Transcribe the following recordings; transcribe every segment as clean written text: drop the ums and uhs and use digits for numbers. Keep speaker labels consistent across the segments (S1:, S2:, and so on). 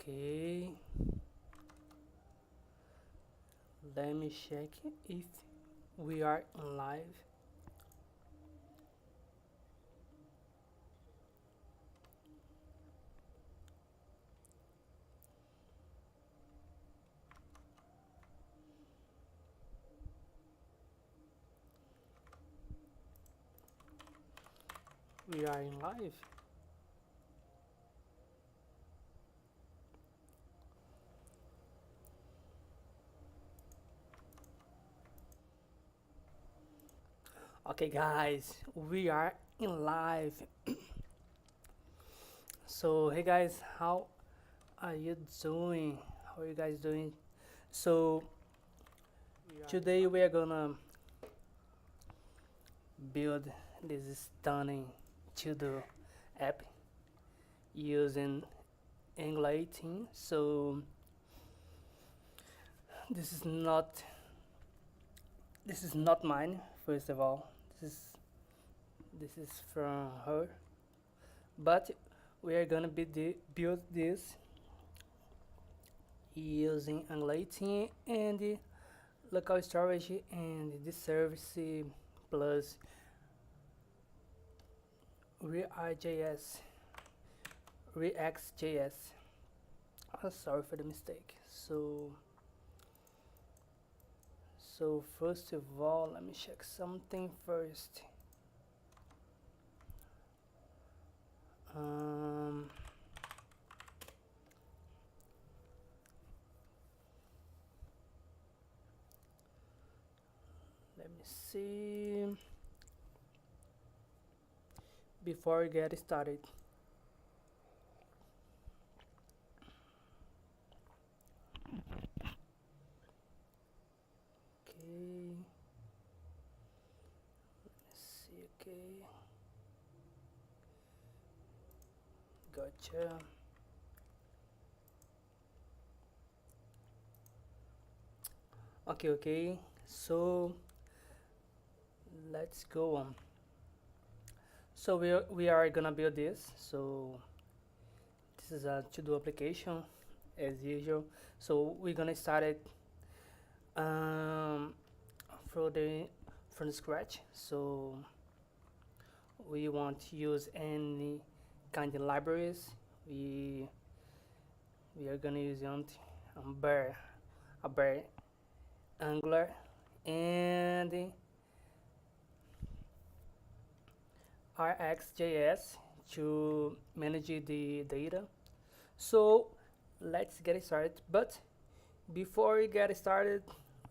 S1: Okay, let me check if we are in live. We are in live. Okay, guys, we are in live. So, hey guys, how are you doing? How are you guys doing? So, today we are gonna build this stunning to-do app using Angular 18. So, this is not this is not mine. First of all, this is from her. But we are gonna build this using Angular 18 and the local storage and the service plus RXJS. RexJS. Sorry for the mistake. So first of all, let me check something first. Um, Let me see before we get started. Okay, let's see. Okay, gotcha. Okay. So let's go on. So we are gonna build this. So this is a to-do application as usual. So we're gonna start it um, from the scratch. So we won't use any kind of libraries. We we are gonna use bare a bare Angular and RxJS to manage the data. So let's get started. But before we get started,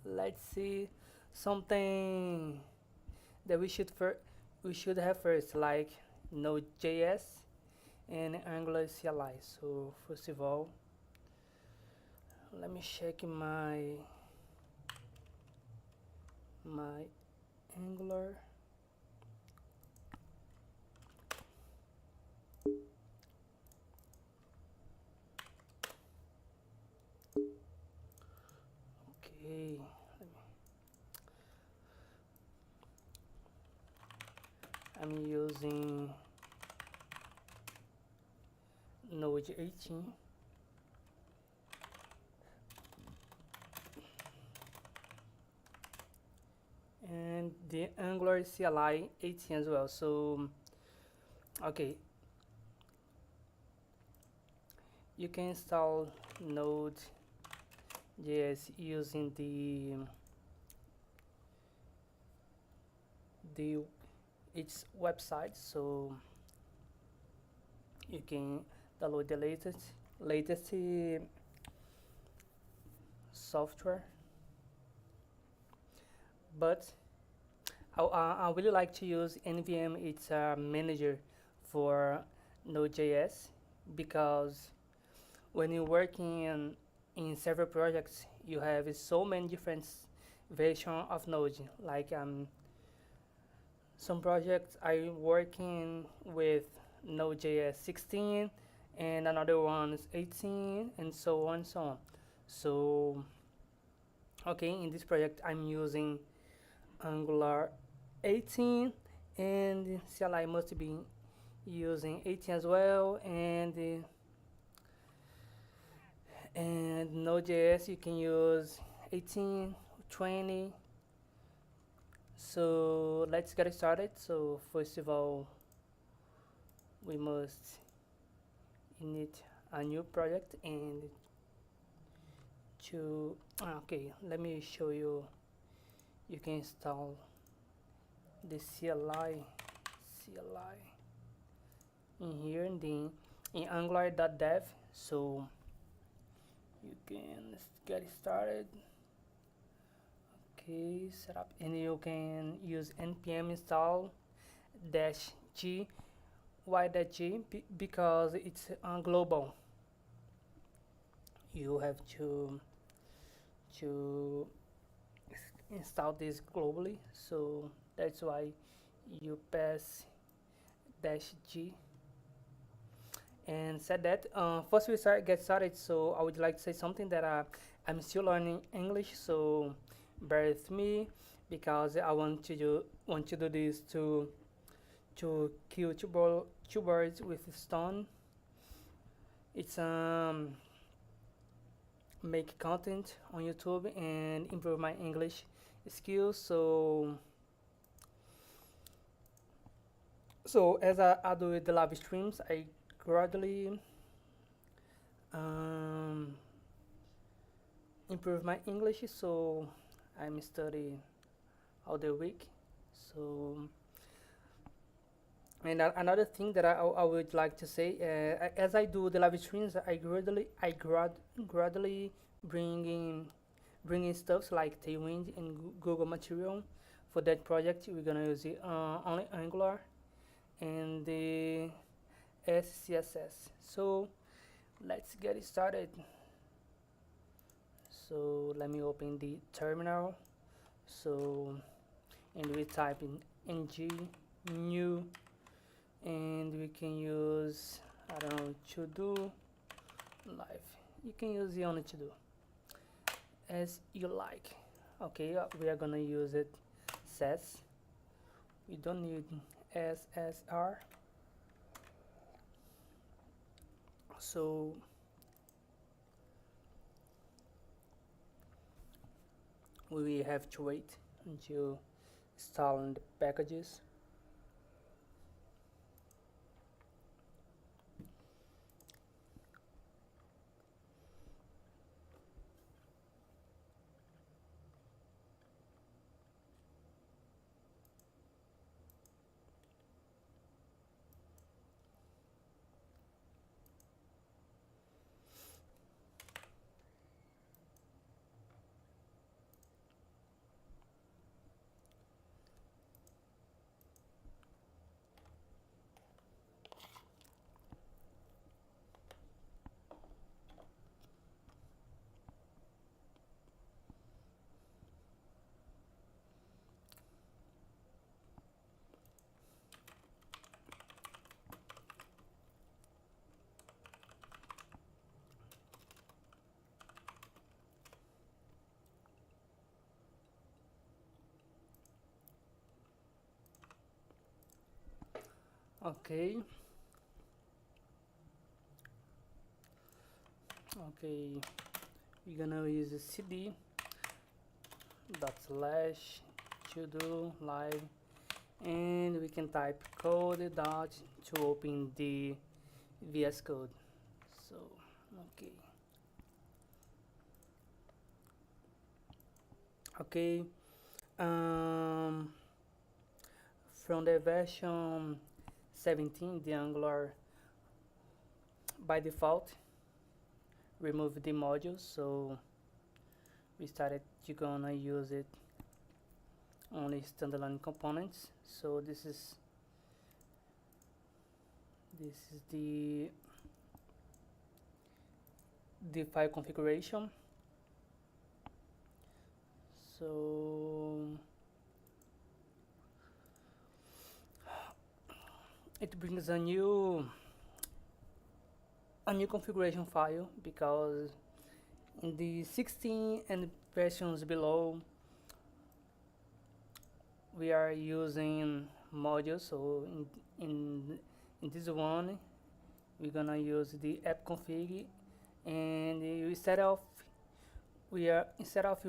S1: let's see something that we should have first, like Node.js and Angular CLI. So first of all, let me check my Angular. Okay, I'm using Node 18. And the Angular CLI 18 as well. So okay, you can install Node.js using the its website. So you can download the latest software. But I really like to use NVM. It's a manager for Node.js because when you're working in several projects, you have so many different versions of Node. Like some projects are working with Node.js 16 and another one is 18 and so on and so on. So okay, in this project I'm using Angular 18 and CLI must be using 18 as well, and And Node.js you can use 18, 20. So let's get started. So first of all, we must init a new project and to okay, let me show you. You can install the CLI in here and then in angular.dev, so you can get started. Okay, setup, and you can use npm install dash g. Why that g? Because it's global. You have to install this globally, so that's why you pass dash g. And said that, first we get started, so I would like to say something that I'm still learning English, so bear with me because I want to do this to kill two birds with a stone. It's make content on YouTube and improve my English skills. So as I do the live streams, I gradually um, improve my English. So I'm studying all the week. So and another thing that I would like to say, as I do the live streams, I gradually bringing stuff like Tailwind and Google Material. For that project, we're gonna use it only Angular and the SCSS. So let's get it started. So let me open the terminal. So and we type in ng new, and we can use, I don't know, to do live. You can use the only to do as you like. Okay, we are gonna use it says. We don't need SSR. So we have to wait until installing the packages. Okay. Okay, we're gonna use a cd dot slash to do live, and we can type code dot to open the VS Code. So okay, okay. From the version 17, the Angular by default remove the modules, so we started to gonna use it only standalone components. So this is the file configuration. So it brings a new configuration file, because in the 16 and versions below we are using modules. So in this one we're gonna use the app config and instead of your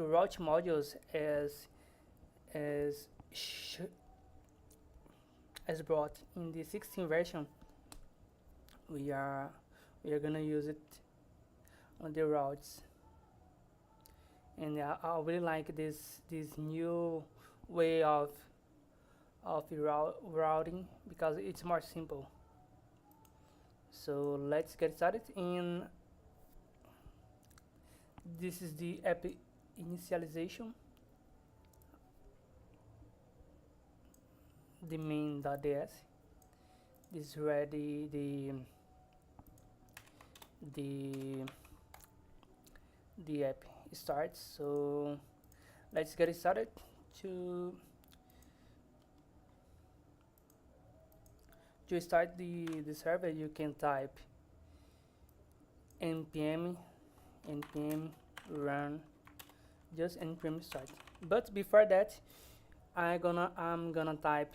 S1: route modules as as brought in the 16 version, we are gonna use it on the routes. And I really like this new way of routing because it's more simple. So let's get started. And this is the app initialization, the main.ds. This is where the the app starts. So let's get started. To start the server, you can type npm run, just npm start. But before that, I'm gonna type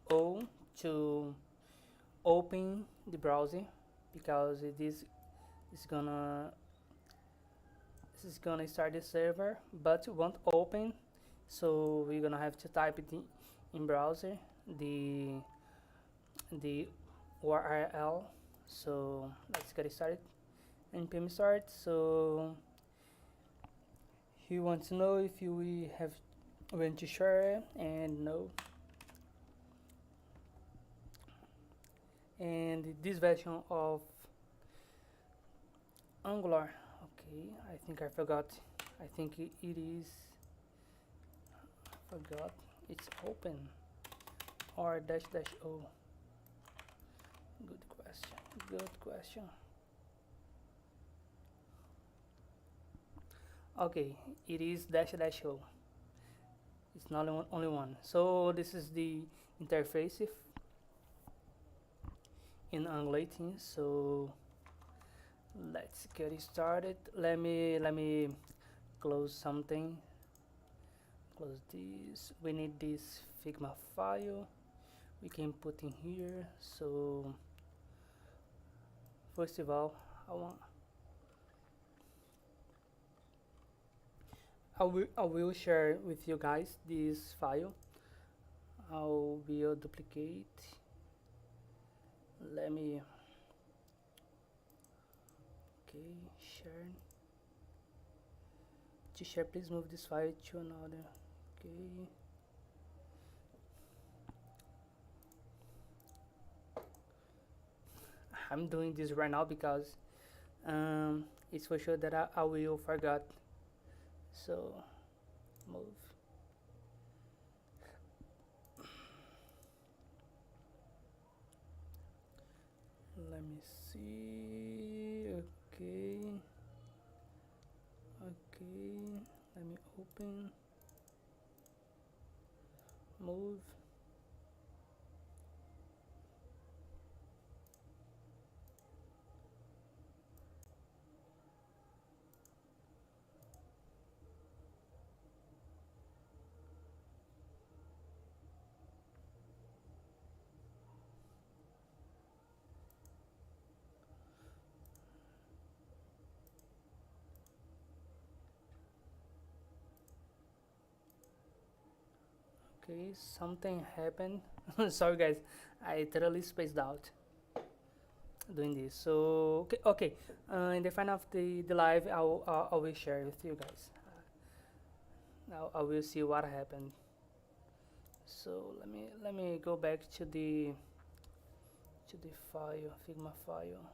S1: -o to open the browser, because this is gonna start the server but won't open. So we're gonna have to type it in browser, the URL. So let's get started. npm start. So he wants to know if we have went to share, and no. And this version of Angular, okay, I think I forgot. I think it is forgot. It's open or -o. Good question. Good question. Okay, it is -o. It's not only one. So this is the interface in Angular 18. So let's get it started. Let me close something. Close this. We need this Figma file. We can put in here. So first of all, I will share with you guys this file. I will duplicate. Let me. Okay, share. To share, please move this file to another. Okay. I'm doing this right now because it's for sure that I will forget. So move. Let me see. Okay. Okay. Let me open. Move. Okay, something happened. Sorry guys, I totally spaced out doing this. So okay. In the final of the live, I will share with you guys. Now I will see what happened. So let me go back to the file, Figma file.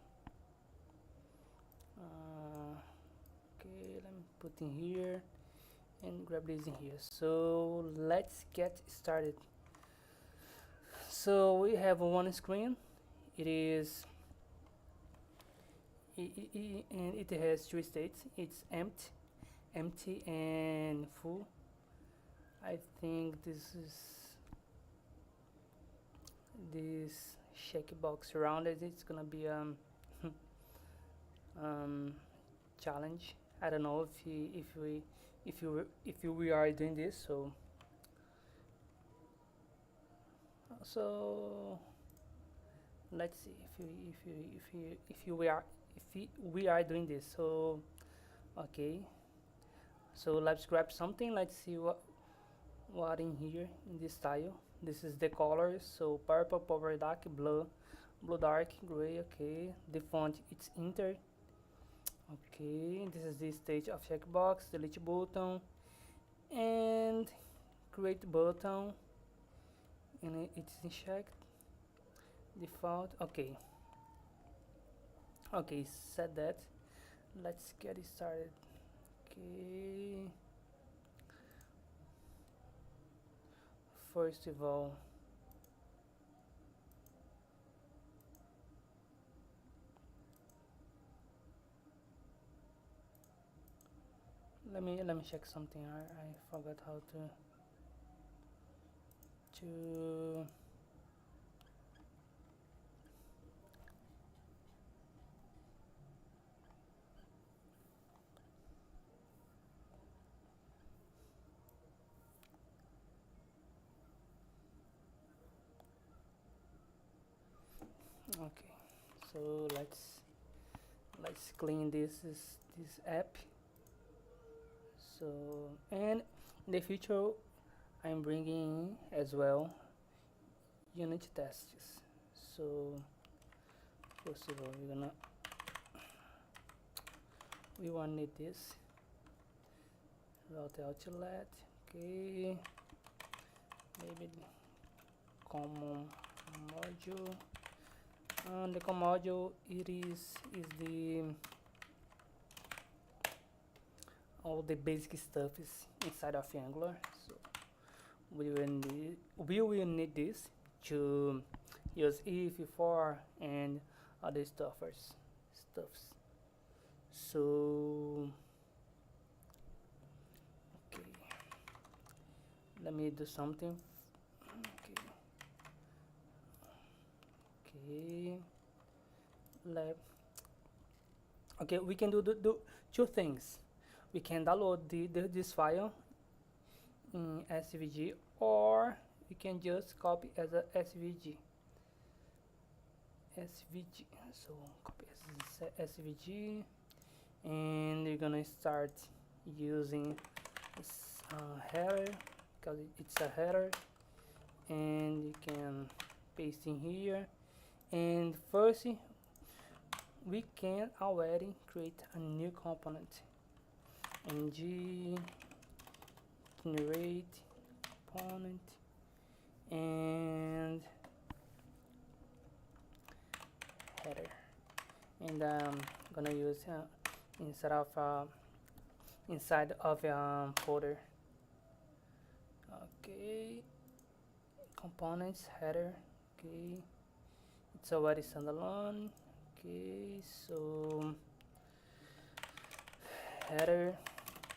S1: Okay, let me put in here and grab this in here. So let's get started. So we have one screen. It is and it has two states. It's empty and full. I think this checkbox around it. It's gonna be challenge. I don't know if we are doing this. So let's see if we are doing this. So okay, so let's grab something. Let's see what in here in this style. This is the colors, so purple, power dark, blue dark, gray. Okay, the font it's Inter. Okay, this is the stage of checkbox, delete button, and create button, and it's in checked default. Okay, okay, set that. Let's get it started. Okay, first of all, let me check something. I forgot how to okay, so let's clean this app. So, and in the future I'm bringing as well unit tests. So first of all, we want need this route outlet. Okay, maybe common module. And the common module is the all the basic stuff is inside of Angular. So we will need this to use if, for, and other stuffs. So okay, let me do something. Okay, okay, we can do two things. We can download this file in SVG, or we can just copy as a SVG. So copy as SVG, and you're gonna start using this header because it's a header, and you can paste in here. And first, we can already create a new component. ng generate component, and header, and I'm gonna use inside of a folder. Okay, components header. Okay, it's already standalone. Okay, so header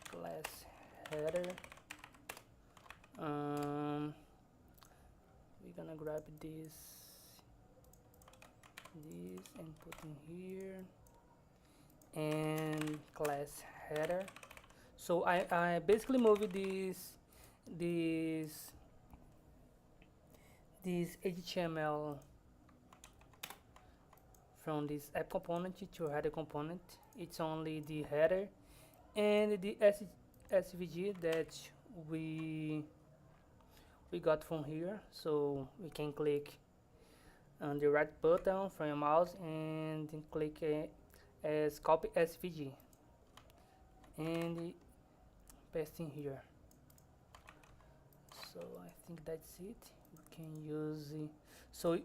S1: class header. We're gonna grab this and put in here, and class header. So I basically moved this HTML from this app component to header component. It's only the header and the SVG that we got from here. So we can click on the right button from your mouse and then click as copy SVG and paste in here. So I think that's it. We can use so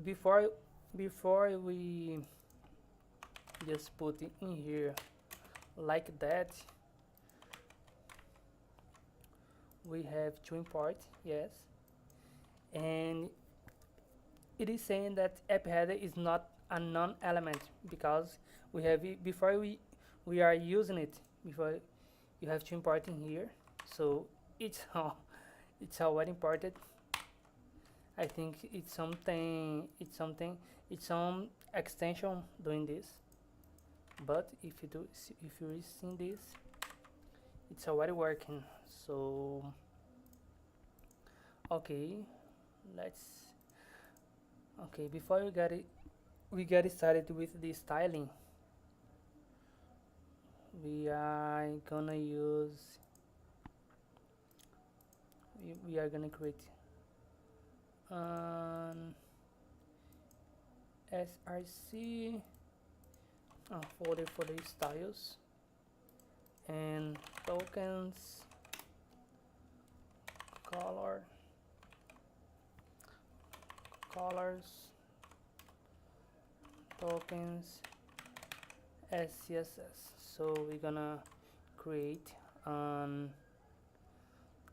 S1: before we just put it in here like that, we have to import, yes, and it is saying that app header is not a non-element because we have it before we are using it. Before you have to import in here, so it's already imported. I think it's some extension doing this, but if you see this, it's already working. So okay, before we get started with the styling. we are gonna use we are gonna create src folder for the styles and tokens colors tokens SCSS. So we're gonna create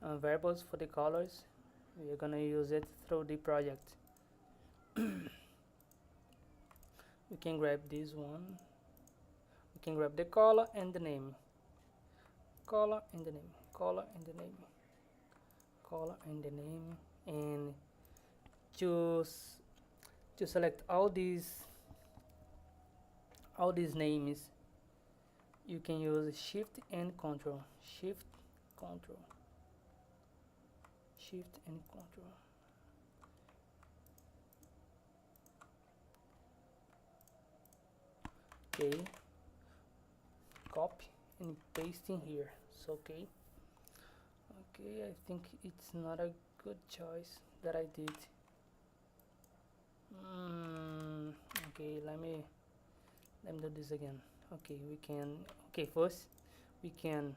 S1: variables for the colors. We're gonna use it through the project. We can grab this one. We can grab the color and the name. Color and the name. Color and the name. Color and the name. And choose to select all these names. You can use shift and control. Shift control. Shift and control. Okay, copy and paste in here. So okay, I think it's not a good choice that I did. Okay, let me do this again. Okay, we can first we can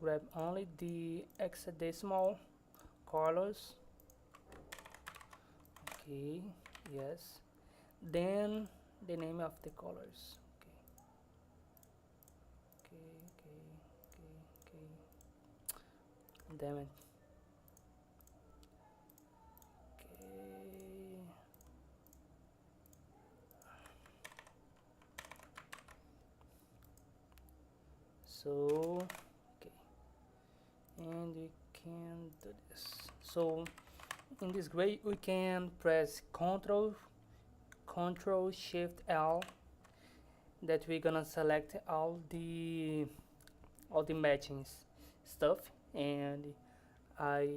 S1: grab only the hexadecimal colors. Okay, yes, then the name of the colors. Okay. Damn it. Okay. So okay, and we can do this. So in this way we can press Control Shift L, that we're gonna select all the matching stuff, and I'm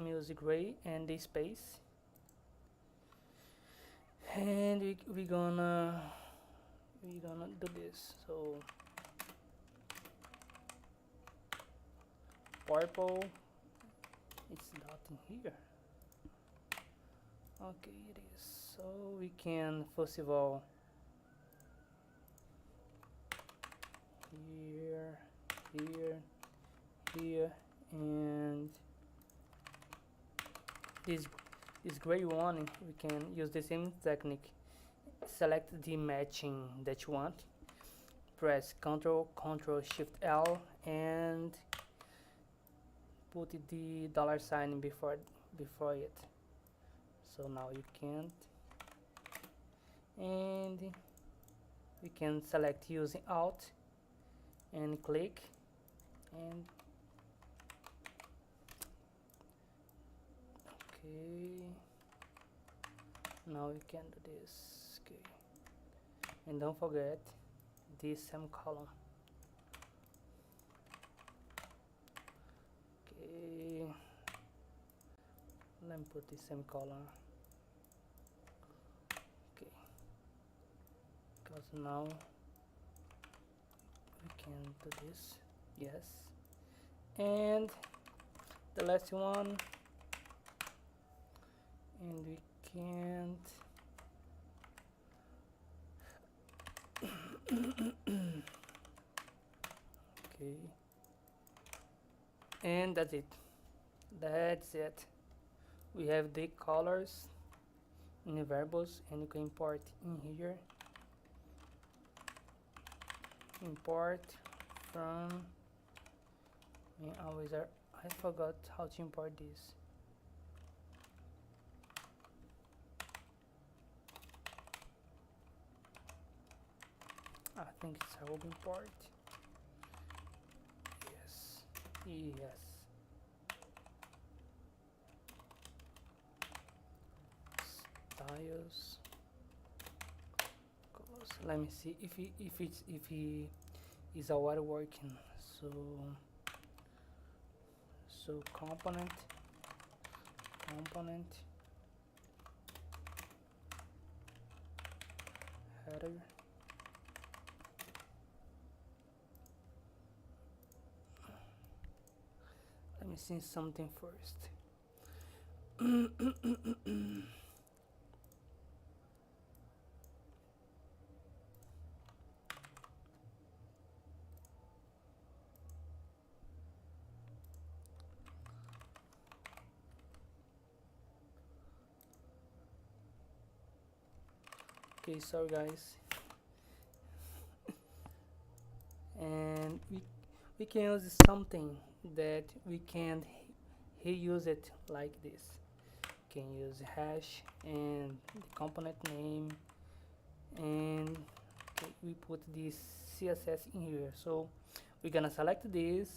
S1: using gray and the space, and we're gonna do this. So purple, it's not in here. Okay, it is. So we can first of all here, and this gray one, we can use the same technique. Select the matching that you want, press Ctrl Shift L, and put the $sign before it. So now you can't, and we can select using Alt and click, and okay, now we can do this. Okay, and don't forget this semicolon. Okay, let me put this semicolon. Okay, because now we can do this. Yes, and the last one, and we can't. Okay, and that's it. We have the colors in the variables, and you can import in here. Import from, I forgot how to import this. I think it's how to import. Yes. Styles. Let me see if he is already working. So component header me see something first. Okay, sorry guys. And we can use something that we can reuse it like this. We can use hash and the component name, and okay, we put this CSS in here. So we're gonna select this,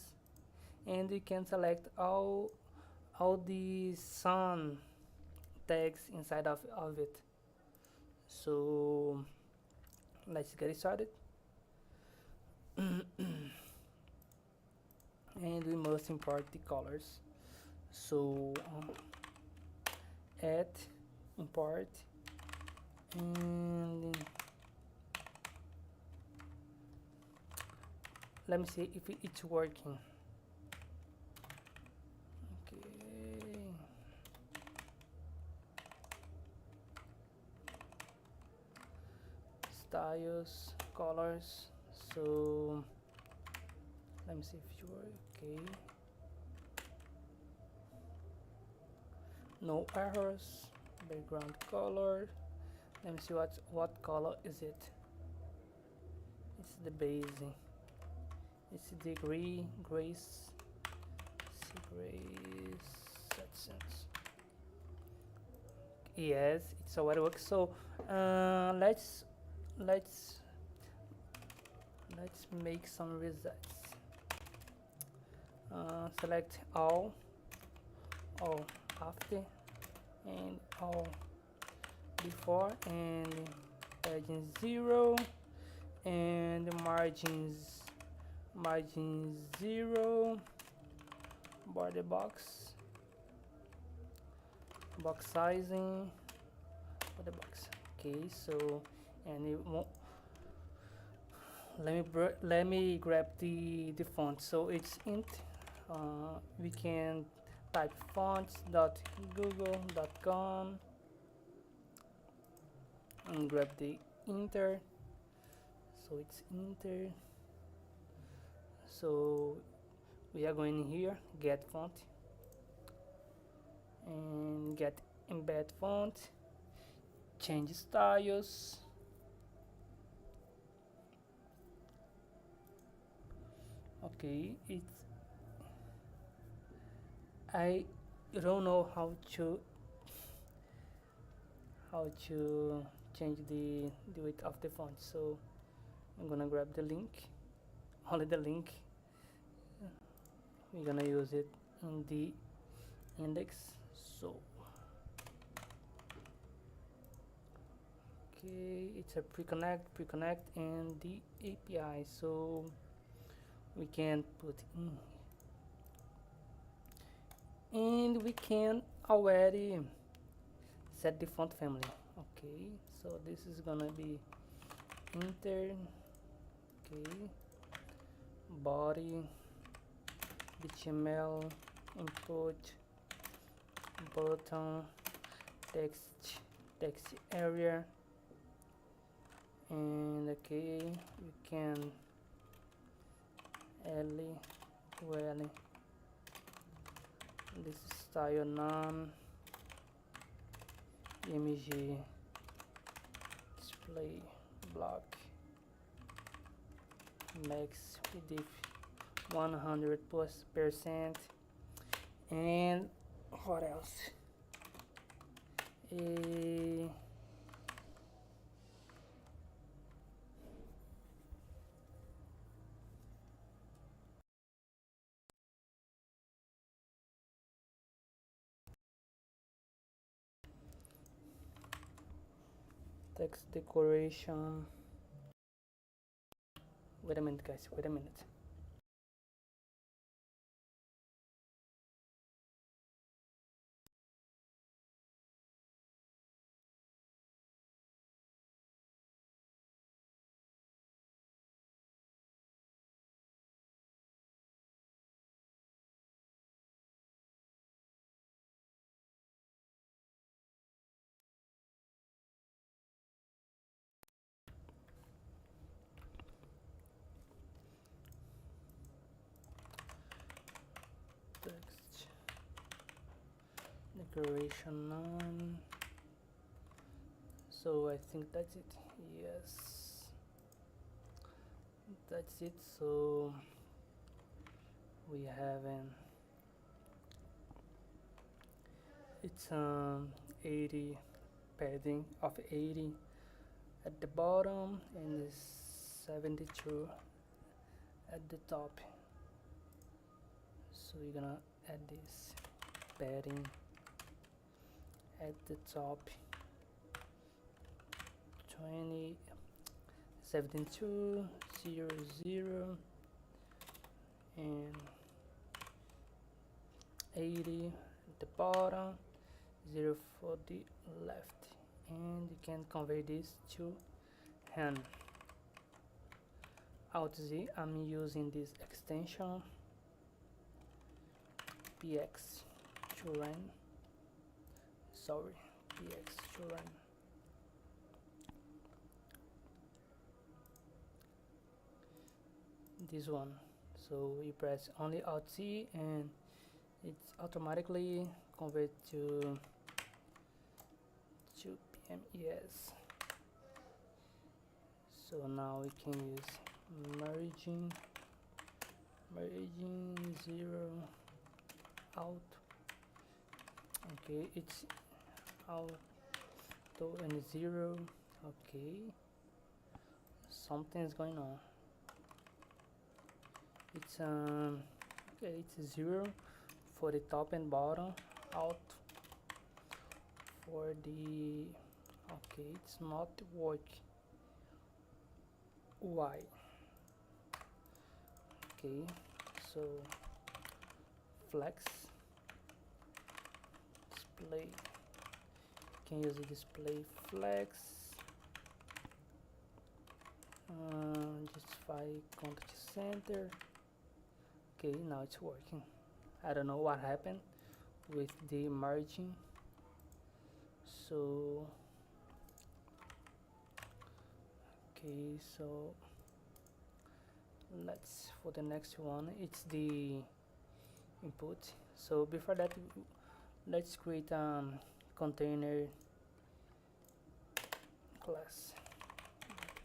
S1: and we can select all the sun tags inside of it. So let's get started. And we must import the colors. So add, import, and let me see if it's working. Okay. Styles, colors. So let me see if you work. Okay. No errors. Background color. Let me see what color is it. It's the base. It's the grace. Grace AdSense. Yes, it's already works. So let's make some results. Select all after, and all before, and padding 0, and margin 0, border box sizing for the box. Okay, so and it won't, let me grab the font. So it's int. We can type fonts.google.com and grab the enter. So it's enter. So we are going here, get font, and get embed font, change styles. Okay, I don't know how to change the width of the font, so I'm gonna grab the link, only the link. We're gonna use it in the index. So okay, it's a pre-connect and the API, so we can put in, and we can already set the font family. Okay, so this is gonna be intern. Okay, body, HTML, input, button, text area, and okay, we can this is style none, img display block, max PDF 100%, and what else? Text decoration. Wait a minute, guys. Wait a minute. decoration none. So I think that's it. Yes, that's it. So we have it's 80 padding of 80 at the bottom and 72 at the top. So we're gonna add this padding at the top. 20 72 0 0 and 80 at the bottom, 0 for the left, and you can convert this to hand. Alt Z, I'm using this extension px to run. Px to run. This one. So you press only Alt Z and it's automatically convert to PMES. So now we can use merging 0 out. Okay, it's auto and 0. Okay, something's going on. It's okay, it's 0 for the top and bottom, out for the, okay, it's not working. Why? Okay, so flex display, can use the display flex, justify contact center. Okay, now it's working. I don't know what happened with the merging. So okay, so let's, for the next one, it's the input. So before that, let's create a container class.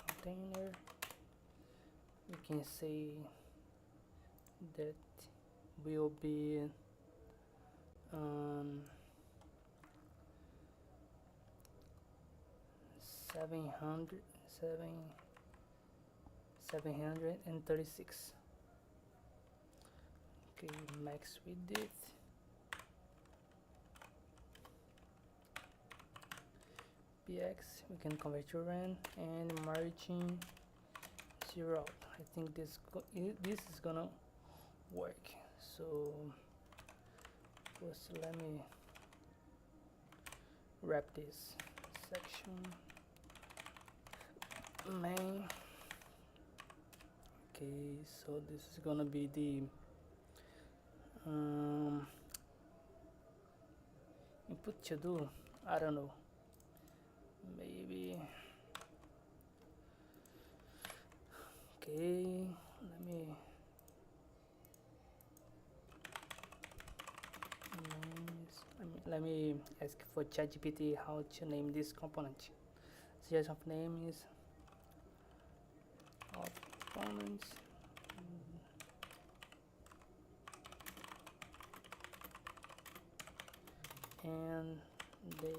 S1: Container, we can say that will be 736. Okay, max width, px, we can convert to run, and margin 0. I think this is gonna work. So first let me wrap this section main. Okay, so this is gonna be the input to do. I don't know, maybe. Okay, let me ask for ChatGPT how to name this component. Series of name is components. And the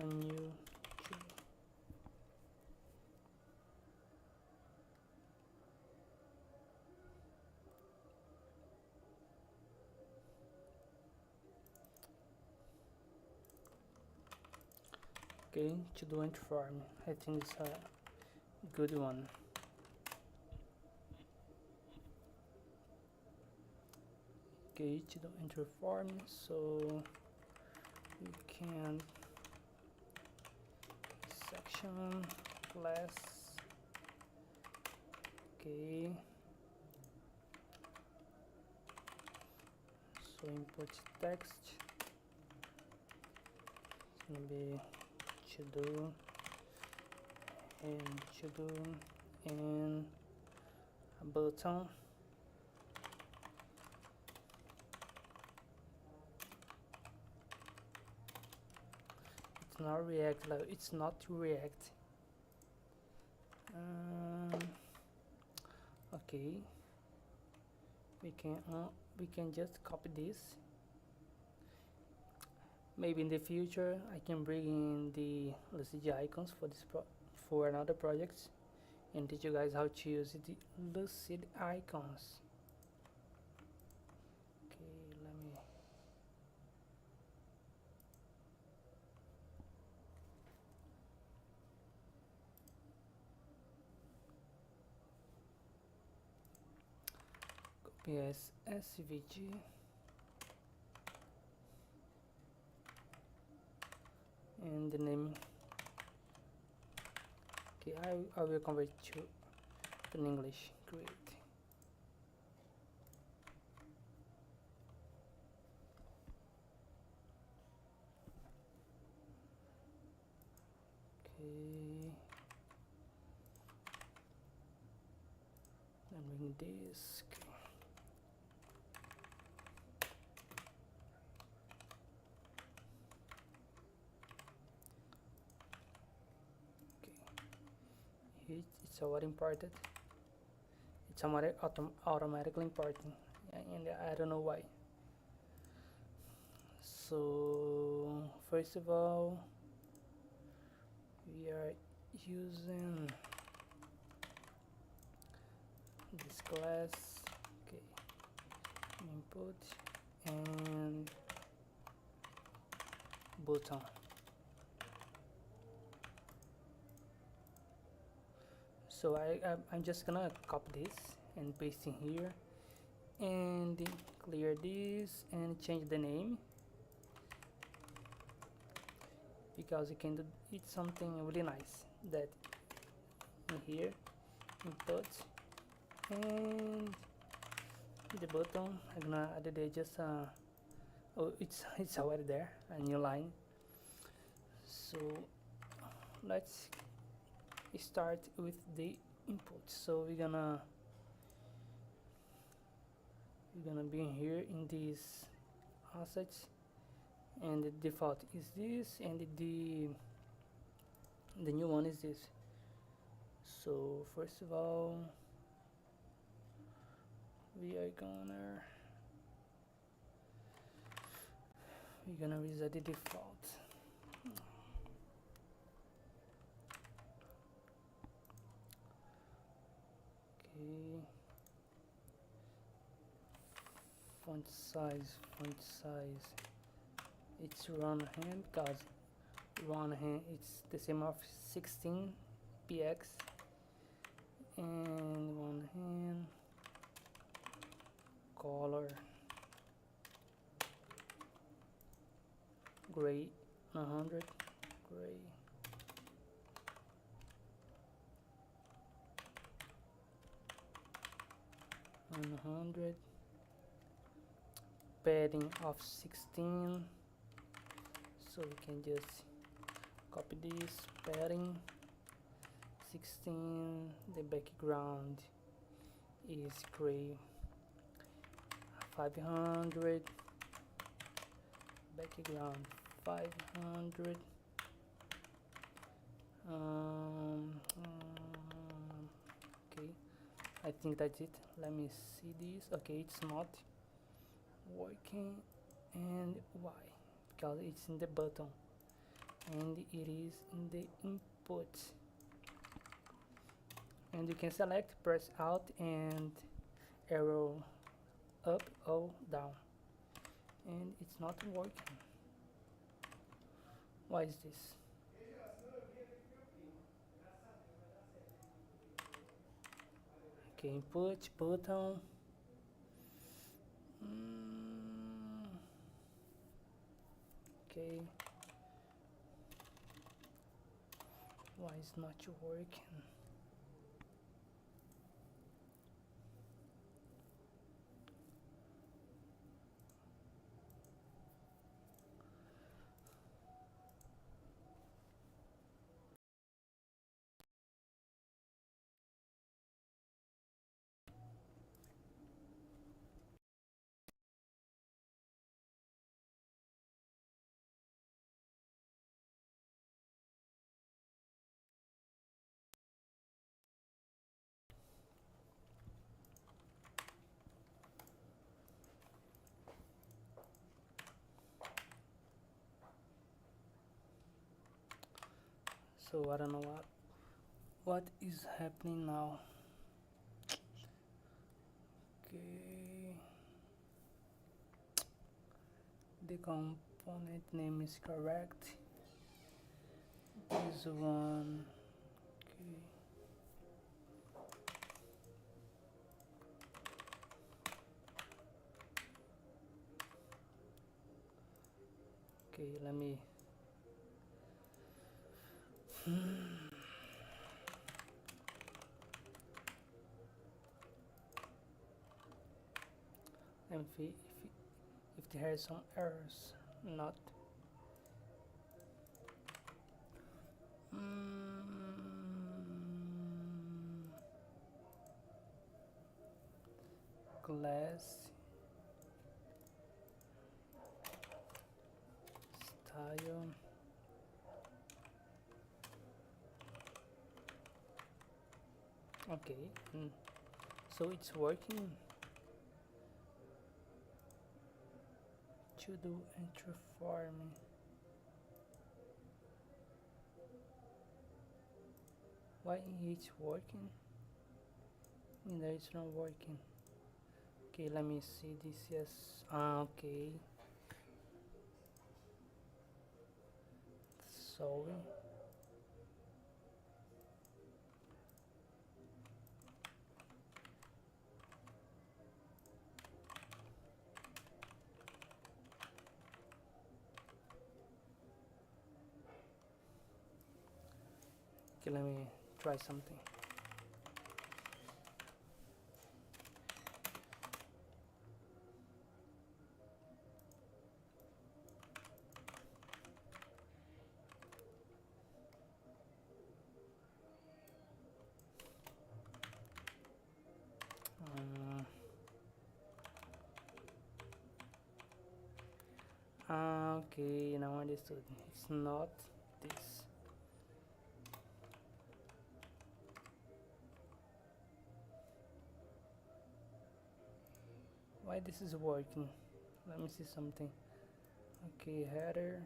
S1: a new okay, to do it for me. I think it's a good one. Okay, to do enter form, so we can section class. Okay, so input text, it's gonna be to do and to do and a button. It's not React, like it's not React. Okay, we can just copy this. Maybe in the future I can bring in the Lucid icons for this for another project and teach you guys how to use the Lucid icons. Okay, let me copy as SVG. And the name, okay, I will convert to in English. Great. Okay, I'm bring this. Okay, it's already imported. It's automatically importing, and I don't know why. So first of all, we are using this class. Okay, input and button. So I'm just gonna copy this and paste in here and clear this and change the name, because you can do it's something really nice that in here input and the button. I'm gonna add it just oh, it's already there, a new line. So let's start with the input. So we're gonna be in here in these assets, and the default is this, and the new one is this. So first of all, we're gonna reset the default. Okay, font size, it's run hand, because run hand it's the same of 16 px, and one hand color gray 100, gray 100, padding of 16. So we can just copy this padding 16. The background is gray 500, background 500. Okay, I think that's it. Let me see this. Okay, it's not working, and why? Because it's in the button and it is in the input, and you can select, press alt and arrow up or down, and it's not working. Why is this? Okay, input button. Okay, why is not working? So I don't know what is happening now. Okay, the component name is correct. This one, okay, let me let me see if there are some errors. Not class style. Okay, so it's working. To do entry form. Why it's working? And there it's not working. Okay, let me see this. Yes. Okay. Sorry. Okay, let me try something. Okay, now I understood. It's not this. Why this is working? Let me see something. Okay, header.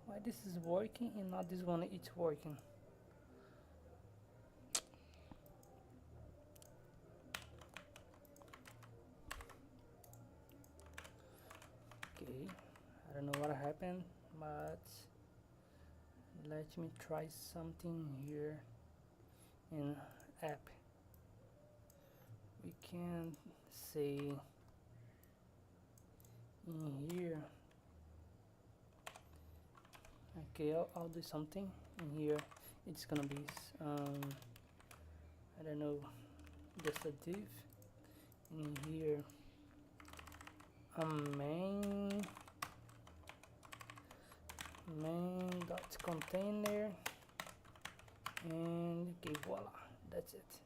S1: Why this is working and not this one? It's working. Okay, I don't know what happened, but let me try something here in app. We can say in here. Okay, I'll do something in here. It's gonna be I don't know, just a div in here. Main dot container, and okay, voila, that's it.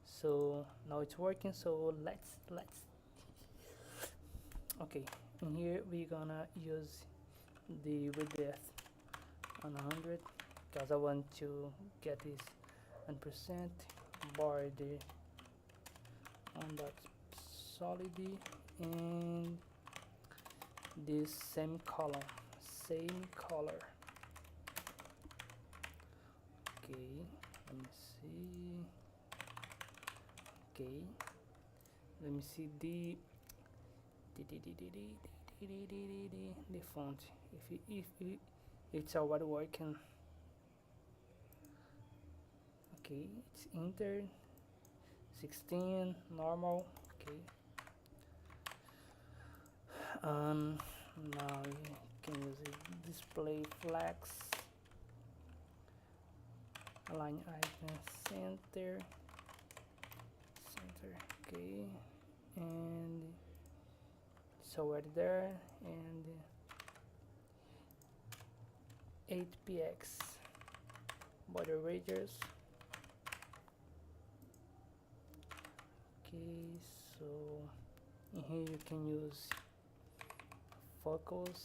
S1: So now it's working. So let's okay, in here we're gonna use the width on 100 because I want to get this 1% border on that solid and this same color. Okay, let me see. Okay, let me see the font if it's already working. Okay, it's enter 16 normal. Okay, now you can use it. Display flex, align icon center. Okay, and it's already there, and 8px border radius. Okay, so in here you can use focus,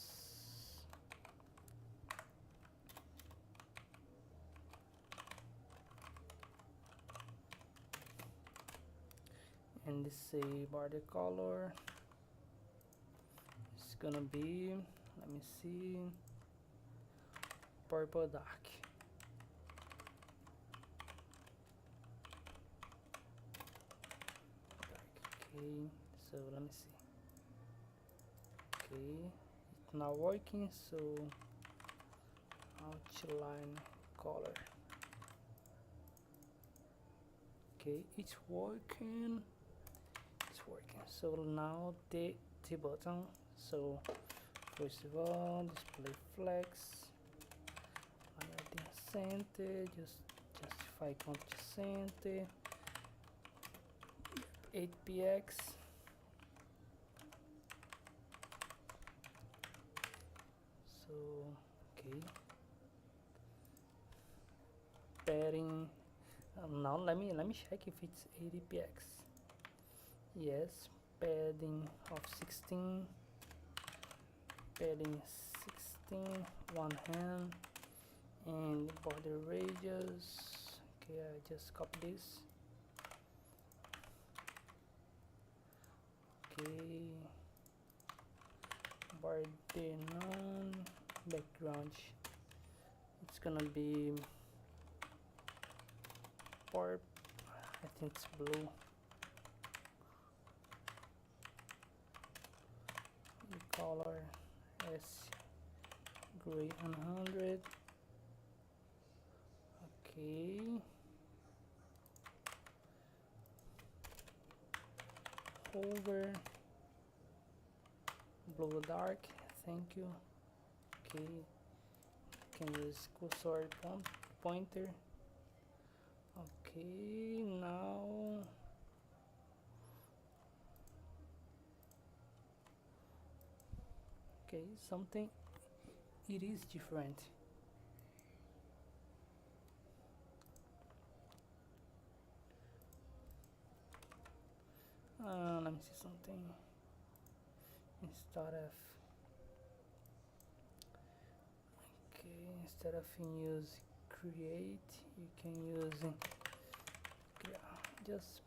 S1: and this say border color is gonna be, let me see, purple dark. Okay, so let me see. Okay, it's not working, so outline color. Okay, it's working. So now the button. So first of all, display flex, center, just justify center, 8px. So okay, padding. Now let me check if it's 80px. Yes, padding of 16, padding 16, one hand, and border radius. Okay, I just copy this. Okay, border none, background. It's gonna be purple. I think it's blue. Color S gray 100. Okay, over blue dark, thank you. Okay, can use cursor pointer. Okay, now okay, something it is different. Let me see something. Instead of use create, you can use just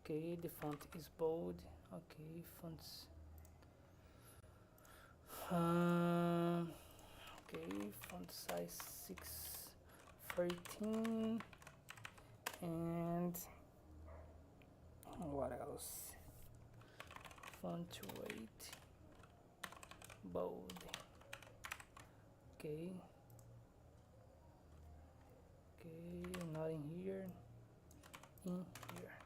S1: okay. The font is bold. Okay, fonts. Okay, font size 613, and what else? Font weight bold. Okay, not in here, in here.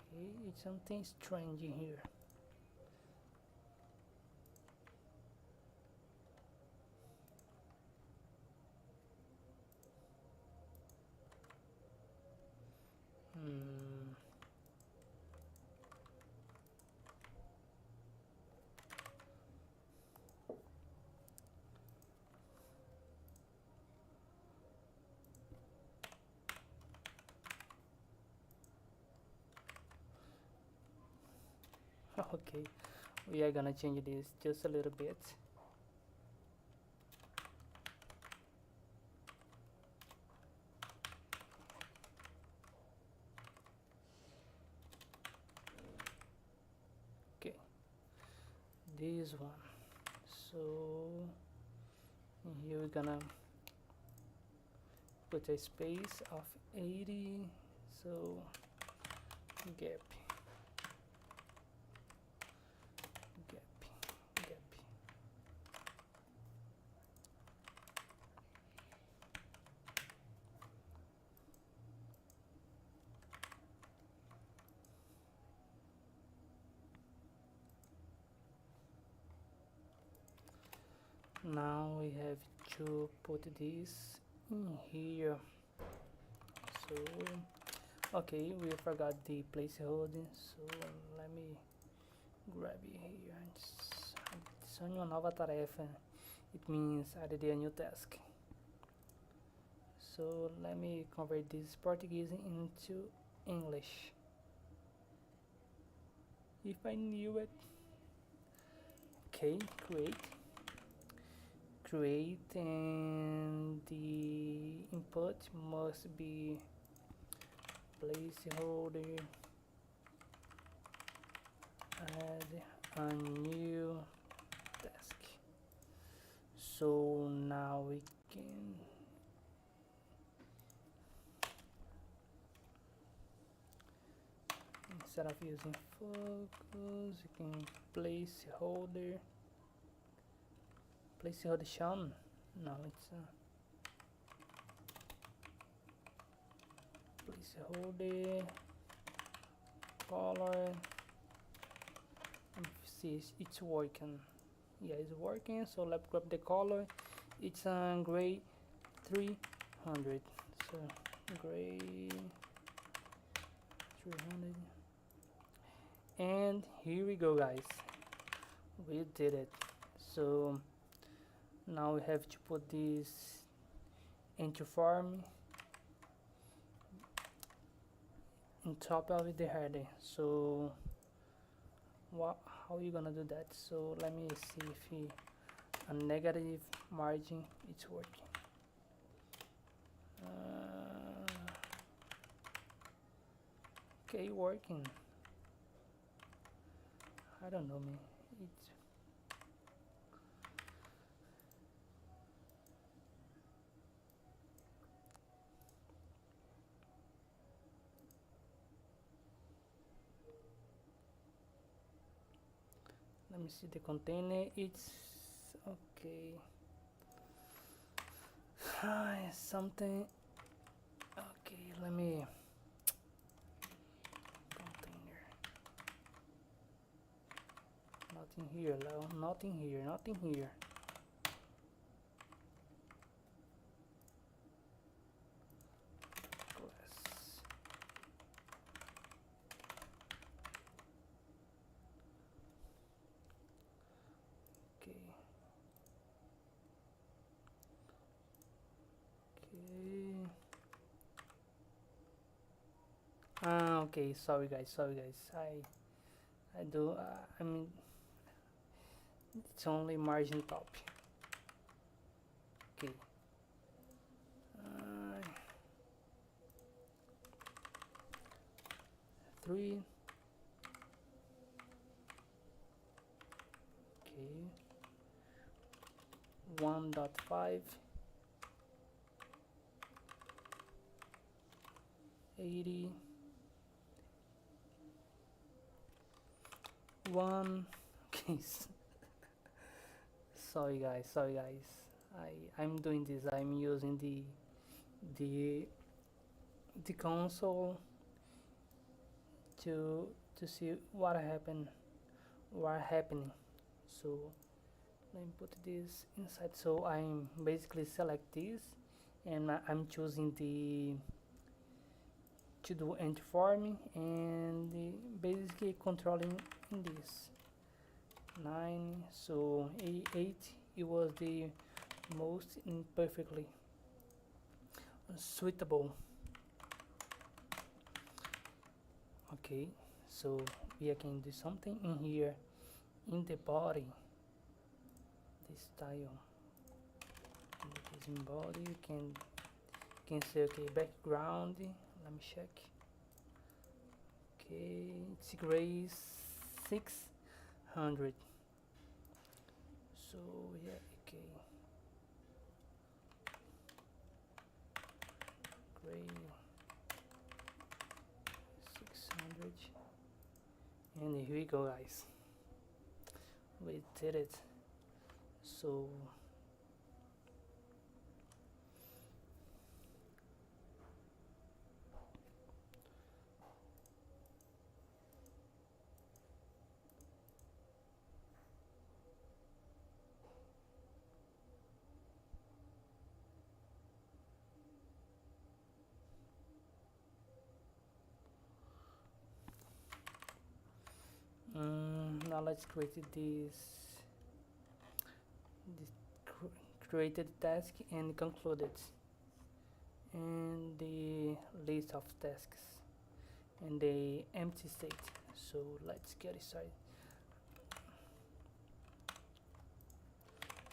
S1: Okay, it's something strange in here. Okay, we are gonna change this just a little bit. Okay, this one. So here we're gonna put a space of 80. So gap. Now we have to put this in here. So okay, we forgot the placeholder, so let me grab it here. Adicione uma nova tarefa. It means added a new task. So let me convert this Portuguese into English. If I knew it. Okay, create, and the input must be placeholder, add a new task. So now we can instead of using focus, you can placeholder shown. Now it's placeholder color. See, it's working. Yeah, it's working. So let's grab the color. It's gray 300. So gray 300. And here we go, guys. We did it. So now we have to put this into form on top of the header. So how are you gonna do that? So let me see if a negative margin it's working. Okay, working. I don't know, man. It's let me see the container. It's okay. Something. Okay, let me container. Nothing here, nothing here, nothing here. Class. Okay. Okay, sorry guys, I do I mean it's only margin top. Okay, 3. Okay, 1.5, 80, 1. Okay. Sorry guys, I'm doing this. I'm using the console to see what happening. So let me put this inside. So I'm basically select this, and I'm choosing to do end forming, and basically controlling in this 9. So 8 it was the most imperfectly suitable. Okay, so we can do something in here in the body, this style. This in body can say okay, background. Let me check. Okay, it's gray 600. So yeah, okay, gray 600, and here we go, guys. We did it. So now let's create this created task and conclude it, and the list of tasks and the empty state. So let's get started.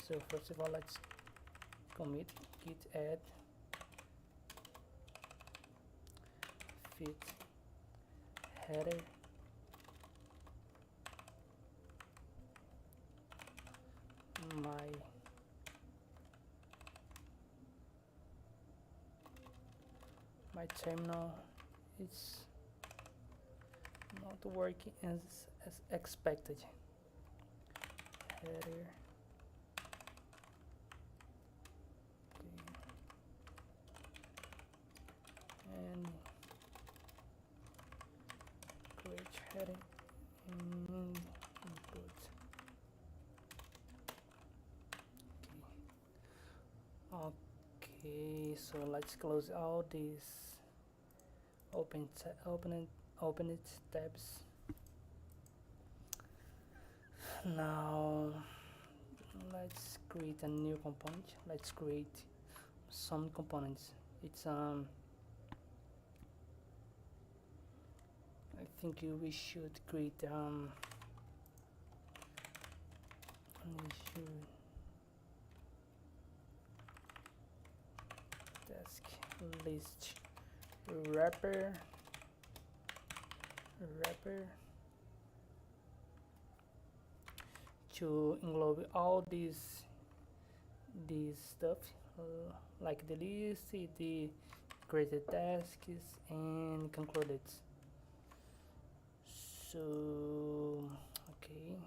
S1: So first of all, let's commit git add fit header my terminal is not working as expected. Header. Okay. And create header and input. Okay, so let's close all these open it tabs. Now let's create a new component. Let's create some components. It's I think we should create task list wrapper to englobe all these stuff, like the list, the created tasks and concluded. So okay,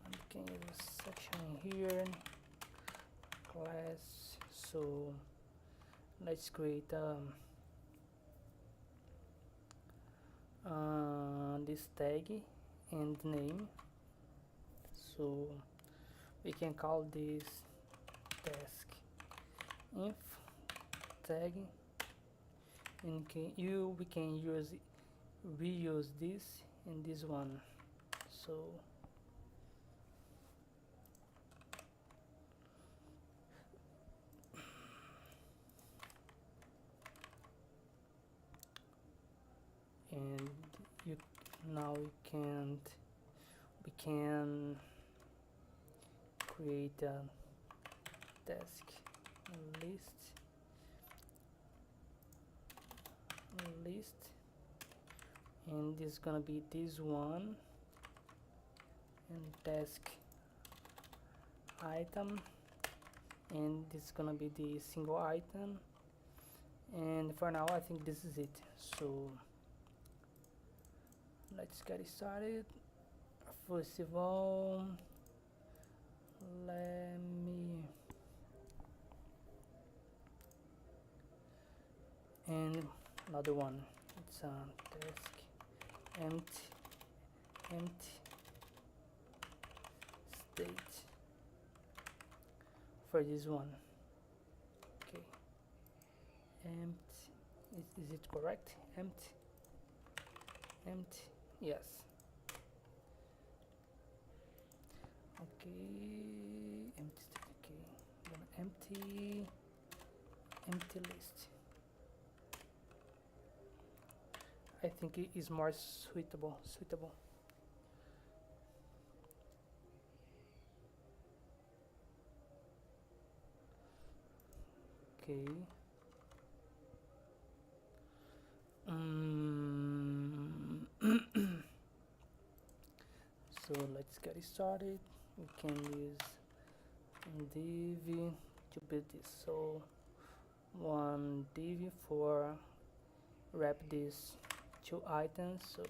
S1: I can use a section here, class. So let's create this tag and name. So we can call this task inf tag, and we can reuse this in this one. So and now we can create a task list, and this is gonna be this one, and task item, and this is gonna be the single item. And for now I think this is it. So let's get started. First of all, let me and another one. It's task empty state for this one. Okay, empty. Is it correct? Empty. Yes. Okay, empty state. Okay, I'm gonna empty list. I think it is more suitable. Okay. So let's get started. We can use div to build this. So one div for wrap these two items. So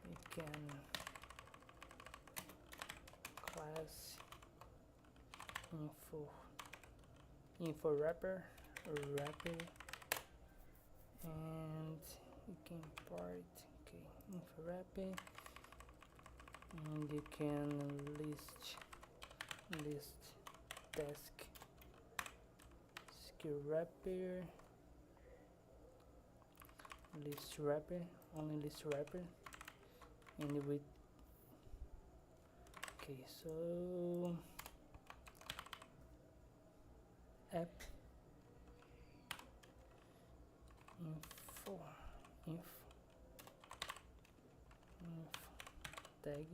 S1: we can class info wrapper, and we can import info wrapper, and you can list task skill wrapper, only list wrapper, and with so app inf tag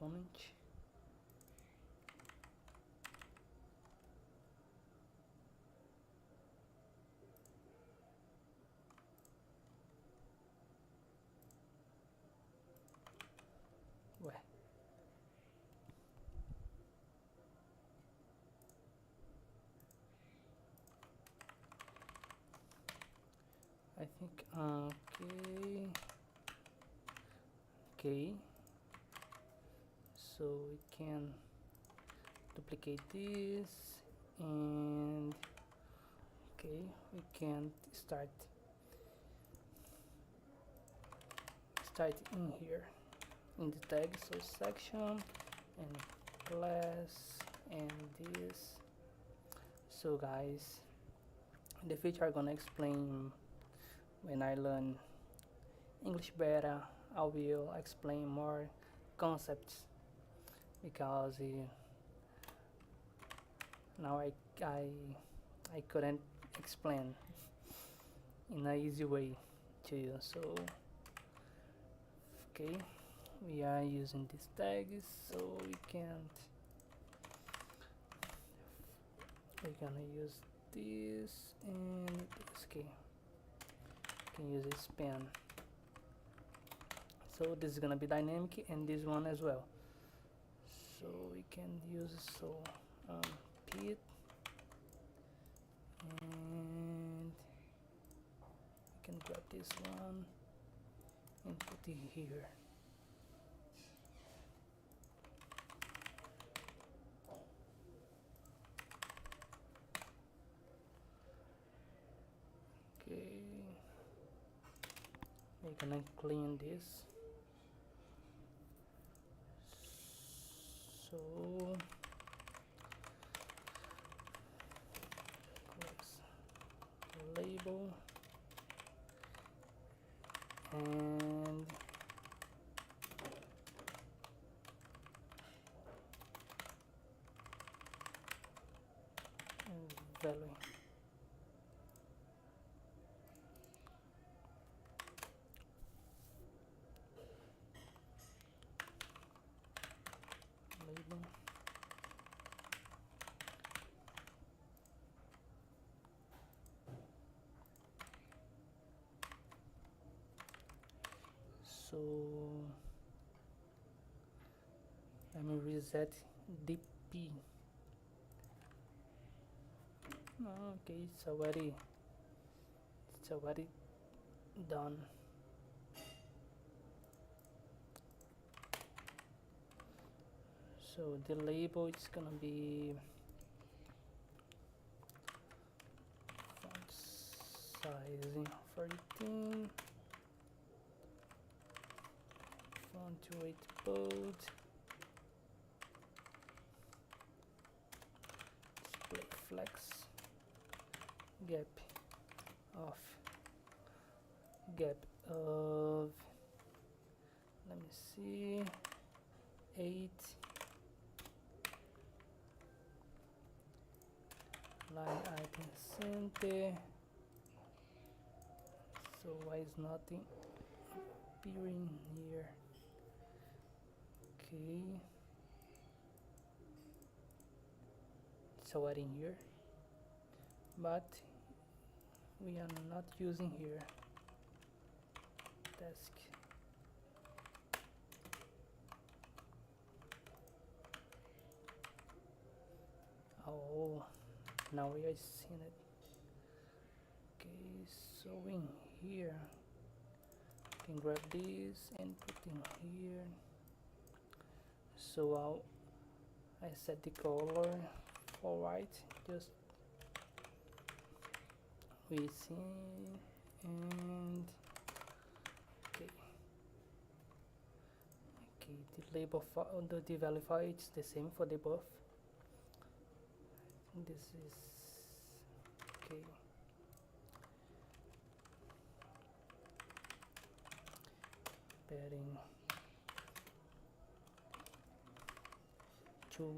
S1: component. Where? I think okay, so we can duplicate this, and okay, we can start in here in the tag, so section and class and this. So guys, in the future I'm gonna explain when I learn English better. I will explain more concepts because now I couldn't explain in an easy way to you. So okay, we are using these tags, so we're gonna use this and this. Okay, can use a span. So this is gonna be dynamic, and this one as well. So we can use pit, and we can grab this one and put it here. Okay, we're gonna clean this. So close label and value. Label. So let me reset dp. Okay, it's already done. So the label is gonna be font sizing 14, font weight bold, display flex, gap of let me see, 8, line item center. So why is nothing appearing here? Okay, it's already in here, but we are not using here. Task. Oh, now we are seeing it. Okay, so in here, I can grab this and put in here. So I set the color for white, just we see, and okay, the label for the value for it's the same for the both. This is okay. Pairing two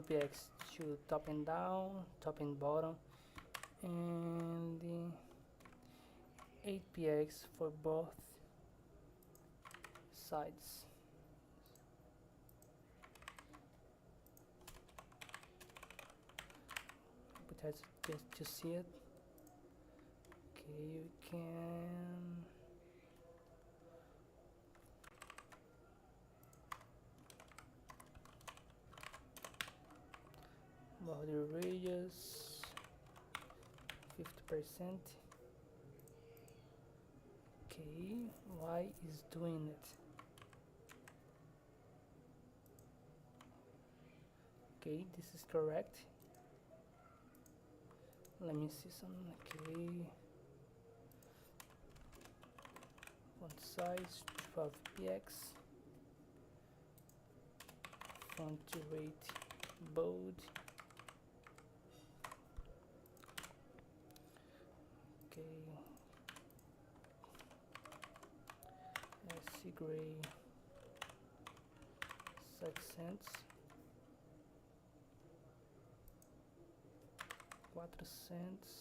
S1: px to top and down, top and bottom, and the 8px for both sides. try to see it. Okay, you can border radius 50%. Okay, why is doing it? Okay, this is correct. Let me see some. Okay, font size 12px, font rate bold. Okay, SC gray 6 cents, 4 cents,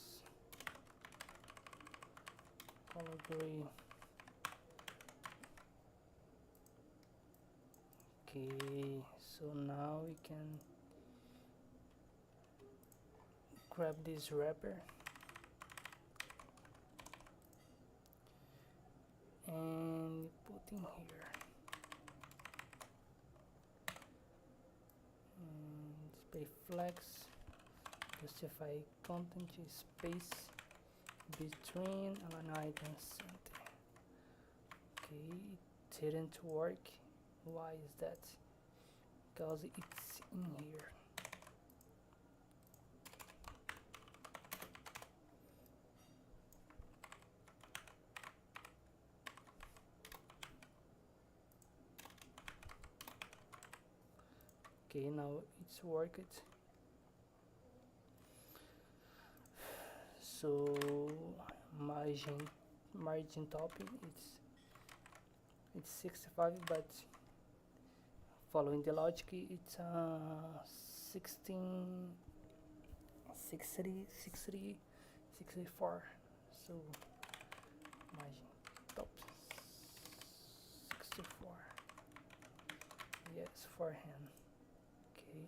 S1: color gray. Okay, so now we can grab this wrapper and put in here, and display flex, justify content space between an item center. Okay, it didn't work. Why is that? Because it's in here. Okay, now it's worked. So margin top, it's 65, but following the logic, it's 16, 60, 60, 64. So margin top 64. Yes, forehand. Okay.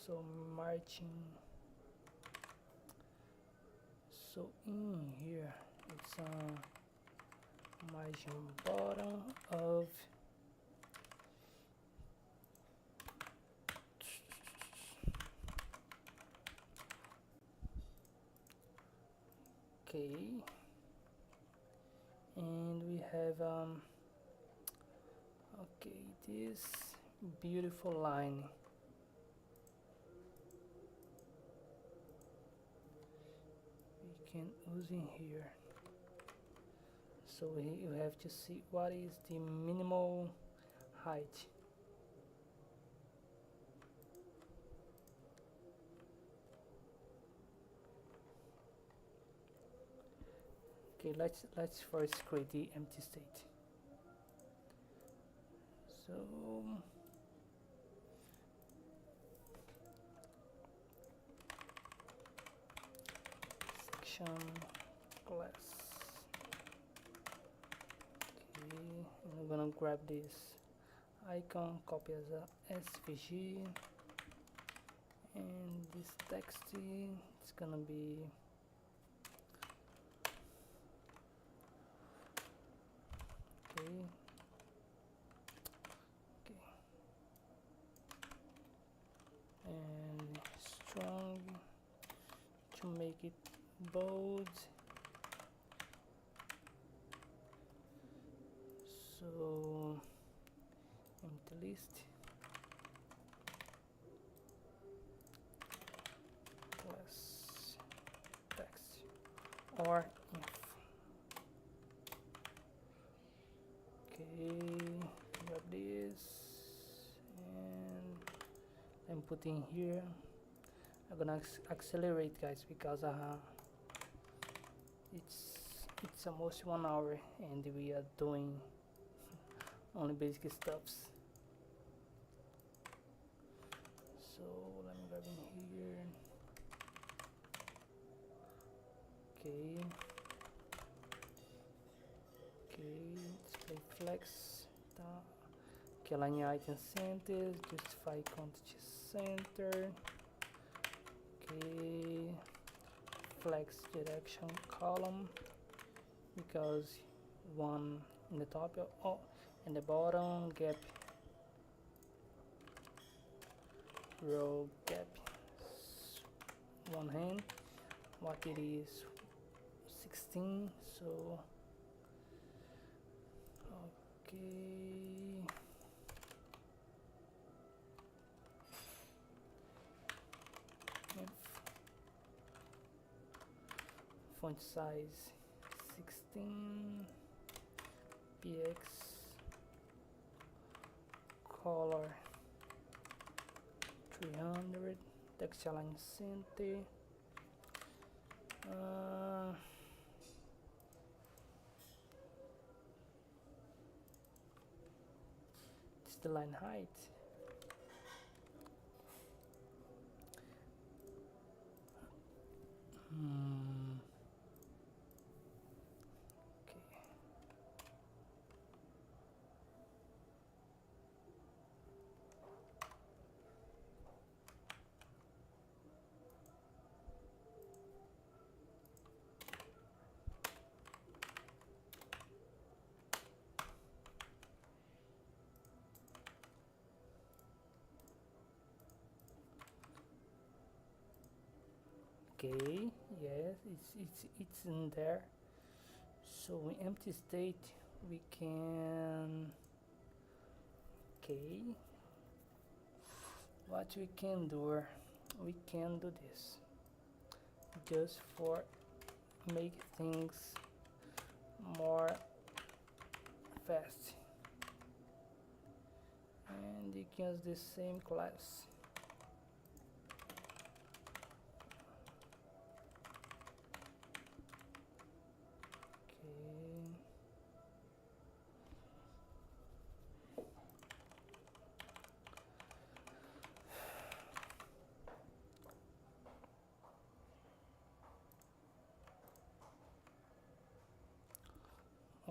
S1: So margin. So in here, it's margin bottom of okay, and we have okay, this beautiful line. We can use in here. So you have to see what is the minimal height. Okay, let's first create the empty state. So section class. Okay, and I'm gonna grab this icon, copy as a SVG, and this text it's gonna be okay. And strong to make it bold. So empty list class text or inf. Okay, grab this and I'm putting here. I'm gonna accelerate, guys, because it's almost 1 hour and we are doing only basic stuffs. So let me grab in here. Okay. Okay, display flex. Okay, align item centers, justify content center. Okay, flex direction column, because one in the top, oh, in the bottom, gap row gap one hand, what it is 16, so okay, font size 16, px color 300, text align center, it's the line height. Okay, yes, it's in there. So in empty state we can, okay, what we can do, we can do this just for make things more fast, and you can use the same class.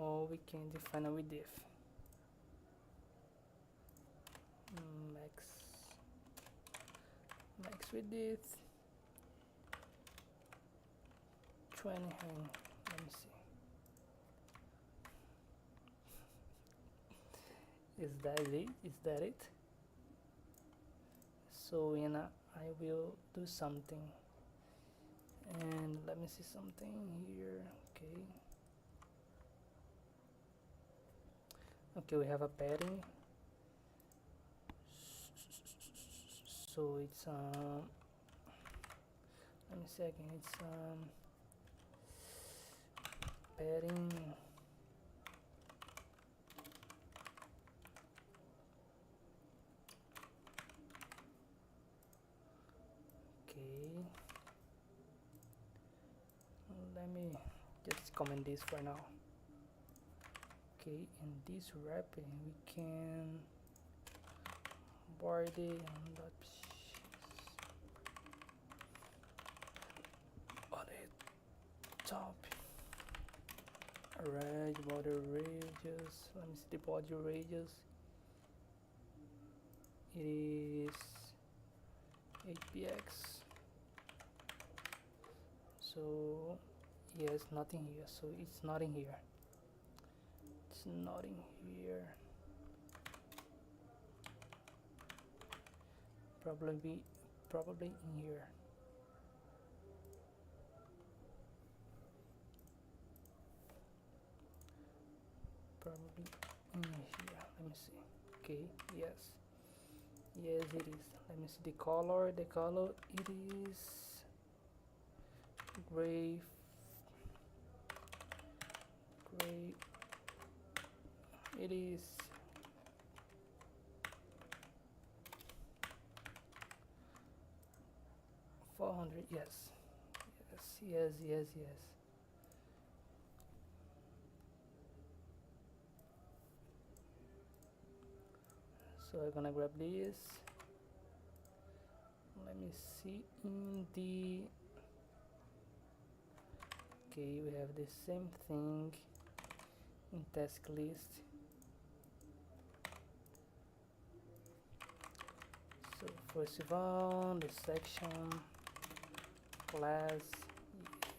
S1: Or we can define a with div max with div 20, and let me see, is that it? So I will do something, and let me see something here. Okay, we have a padding, so it's let me see again, it's padding, okay, let me just comment this for now. Okay, in this wrapping we can body on the top, right, border radius, let me see the border radius, it is 8px, so yes, nothing here, so it's not in here, it's not in here, probably in here. Probably in here, let me see. Okay, yes, it is. Let me see the color, it is gray, it is 400, yes. So I'm gonna grab this, let me see in the, okay, we have the same thing in task list. So first of all, the section class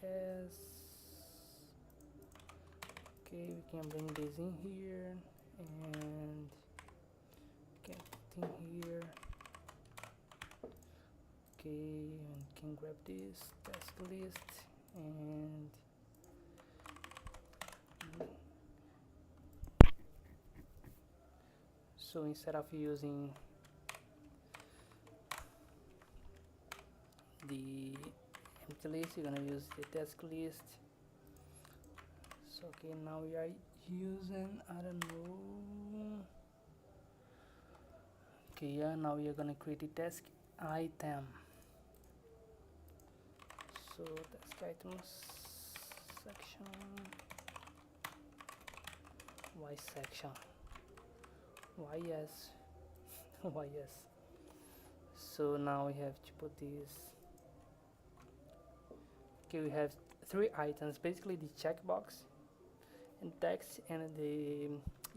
S1: yes. Okay, we can bring this in here and get in here. Okay, and can grab this task list and so instead of using the empty list, you're gonna use the task list. So okay, now we are using, I don't know. Okay, yeah, now we are gonna create a task item. So task items section, y section, yes. Why yes. So now we have to put this. Okay, we have three items, basically the checkbox and text and the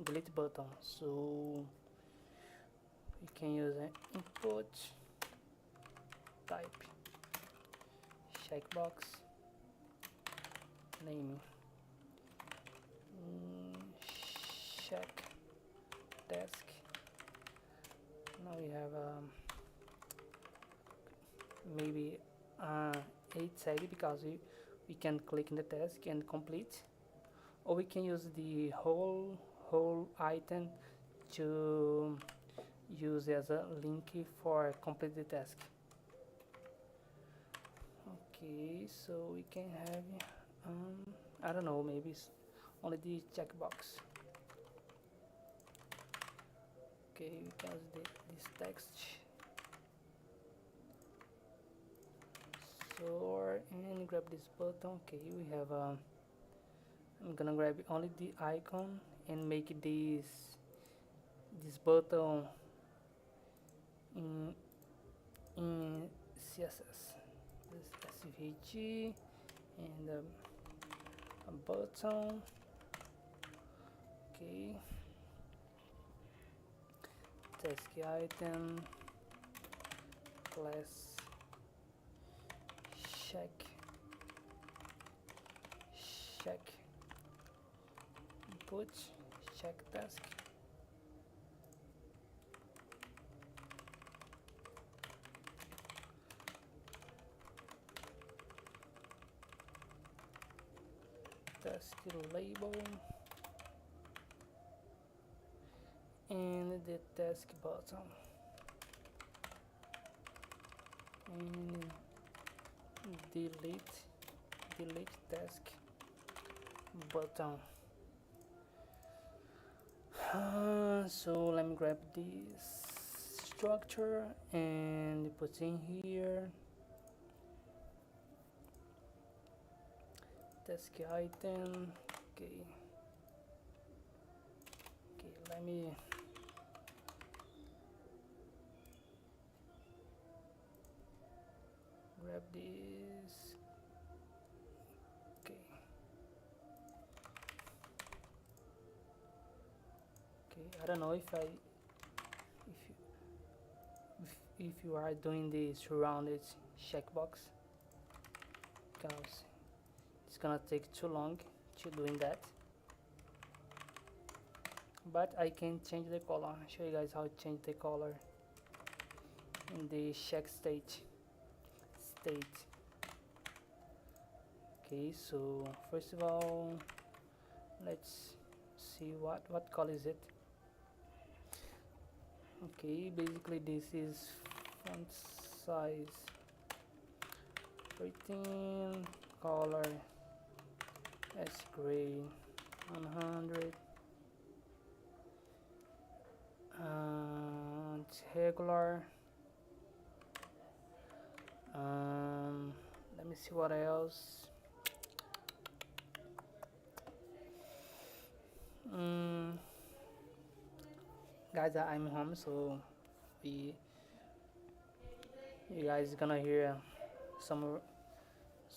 S1: delete button. So we can use an input type checkbox name check task. Now we have maybe 8 tag because we can click in the task and complete, or we can use the whole item to use as a link for complete the task. Okay, so we can have I don't know, maybe it's only the checkbox. Okay, we can use this text so and grab this button. Okay, we have I'm gonna grab only the icon and make this button in CSS, this SVG and a button. Okay, task item class check input check task. Task label and the task button and delete task button. So let me grab this structure and put in here task item. Okay, let me grab this. Okay, I don't know if you are doing the surrounded checkbox because it's gonna take too long to doing that, but I can change the color. I'll show you guys how to change the color in the check state. Okay, so first of all, let's see what color is it. Okay, basically this is font size 13, color S gray 100, it's regular. Let me see what else. Guys, I'm home, so you guys gonna hear some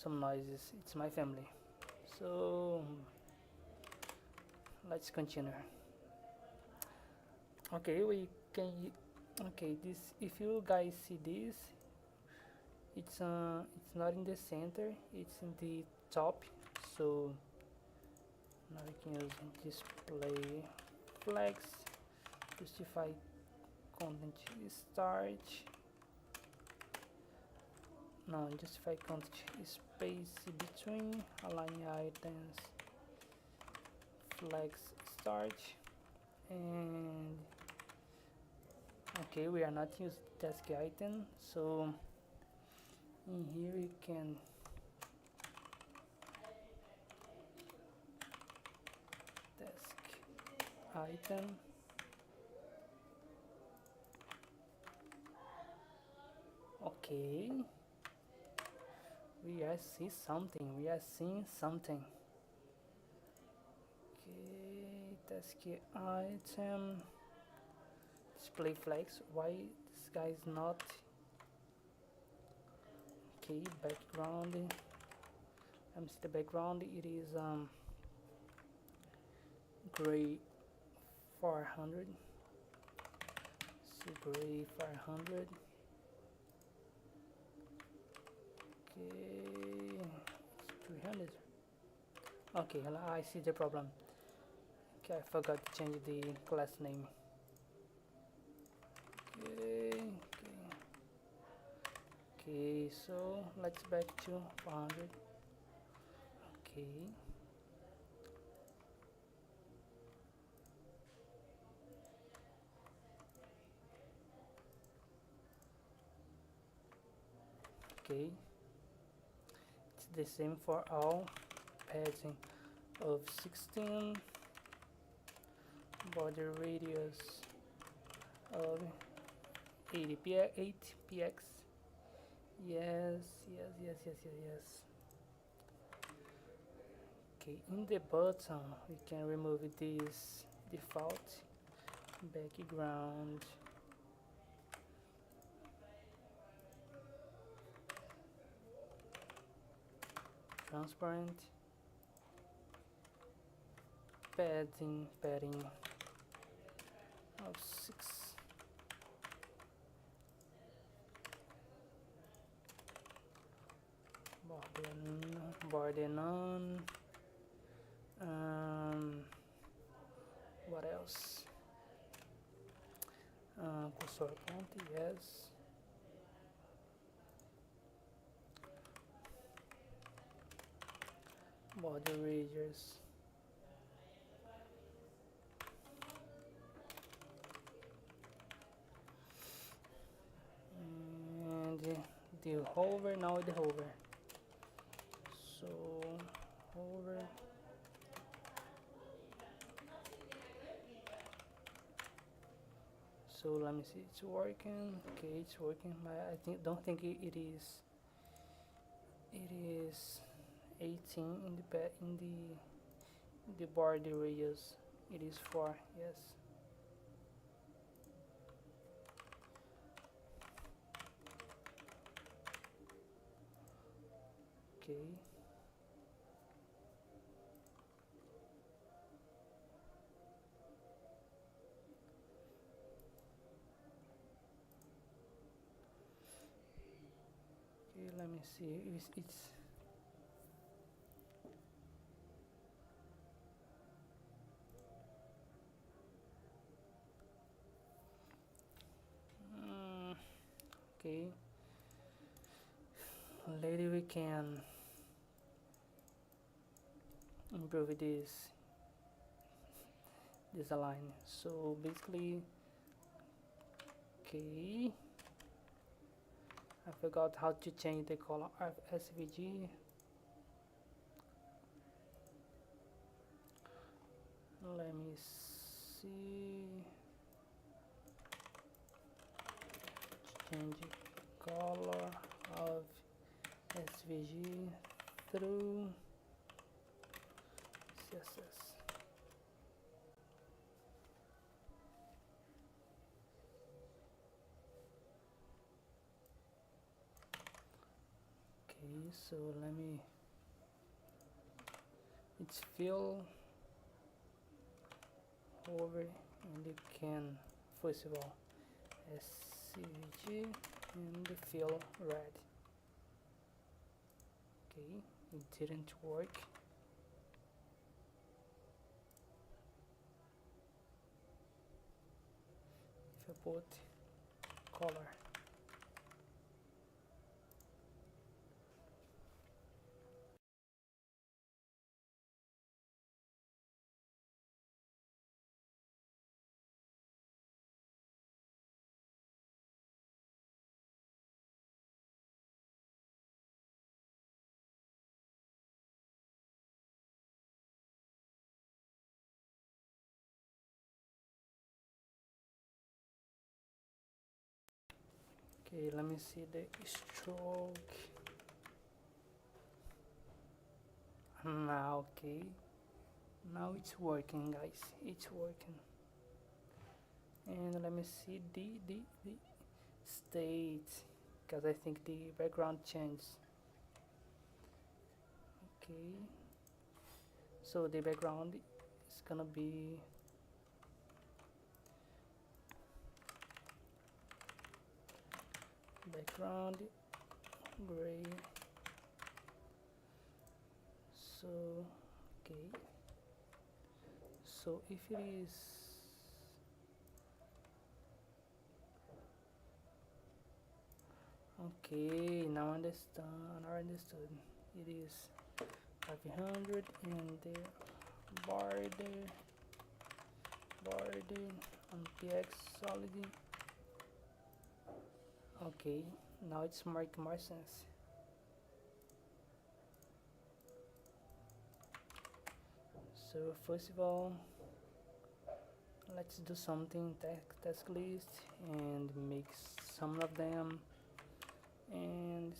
S1: noises. It's my family, so let's continue. Okay, we can. Okay, this, if you guys see this, it's not in the center, it's in the top. So now we can use display flags, justify content start. Now justify content space between, align items, flags start, and okay, we are not using task item, so in here you can task item. Okay, we are seeing something. Okay, task item, display flags. Why this guy is not? Okay, background. Let me see the background. It is gray 400. So gray 500. Okay, it's 300. Okay, I see the problem. Okay, I forgot to change the class name. Okay, so let's back to 400. Okay. Okay, it's the same for all. Padding of 16, border radius of 8 px. Yes. Okay, in the bottom we can remove this default background. Transparent, padding of 6, border none. What else? Cursor font, yes. Border radius. And the hover, now the hover. So hover. So let me see, it's working. Okay, it's working. Don't think it is. It is 18 in the border radius. It is 4. Yes. Okay. Okay, let me see. It's okay. Later we can improve this align. So basically, okay, I forgot how to change the color of SVG. Let me see. Change color of SVG through CSS. Okay, so let me, it's fill over, and you can first of all SVG and the fill red. Okay, it didn't work. If I put color, okay, let me see the stroke now. Okay, now it's working, guys, it's working. And let me see the state, because I think the background changed. Okay, so the background is gonna be background gray. So okay, so if it is okay, now understood. It is 500 and the border on px solid. Okay, now it's making more sense. So first of all, let's do something task list and make some of them. And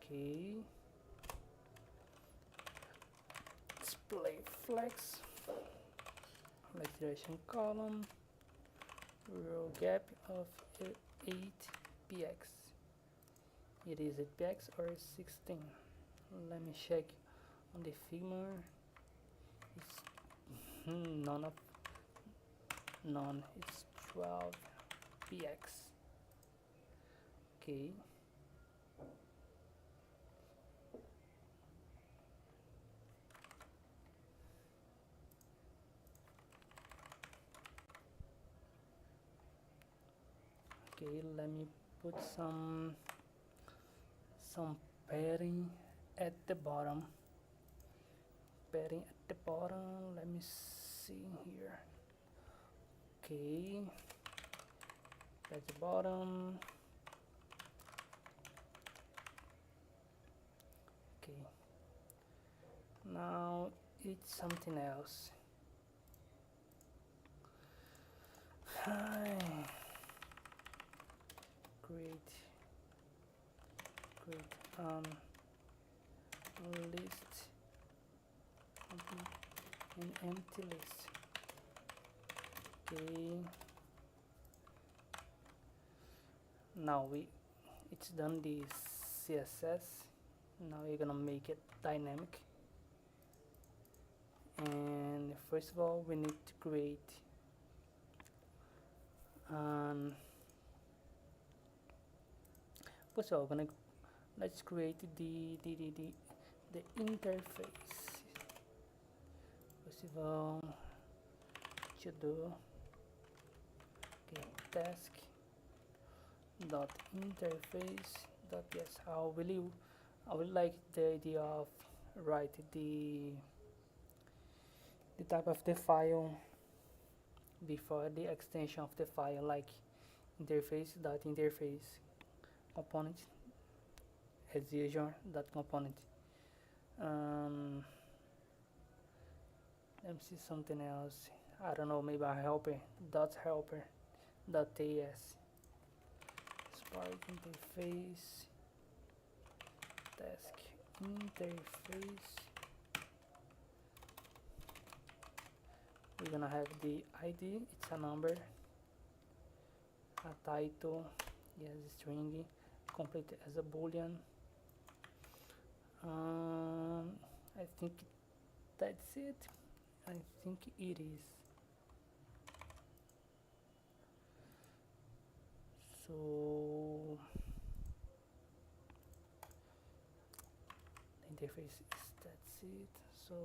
S1: okay, display flex, duration column, row gap of 8 px. It is 8 px or 16. Let me check on the Figma. It's none. It's 12 px. Okay. Okay, let me put some padding at the bottom. Let me see here. Okay, at the bottom. Okay, now it's something else. Create list, an empty list. Okay, now it's done the CSS. Now we're gonna make it dynamic. And first of all, we need to create first of all, let's create the interface. First of all, to do okay, task dot interface dot yes. I would like the idea of write the type of the file before the extension of the file, like interface dot interface component as usual dot component. Let me see something else. I don't know, maybe a helper dot as spark interface task interface. We're gonna have the ID, it's a number, a title, yes, string, complete as a boolean. I think that's it. I think it is. So interface. That's it. So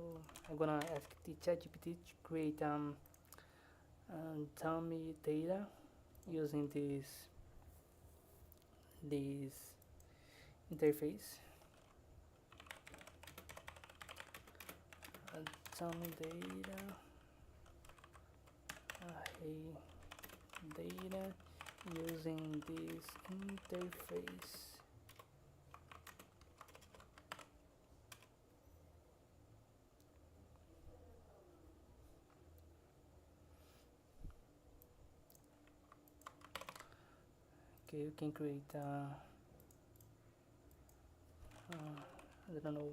S1: I'm gonna ask the ChatGPT to create dummy data using this interface. Dummy data, hey data using this interface. Okay, you can create I don't know,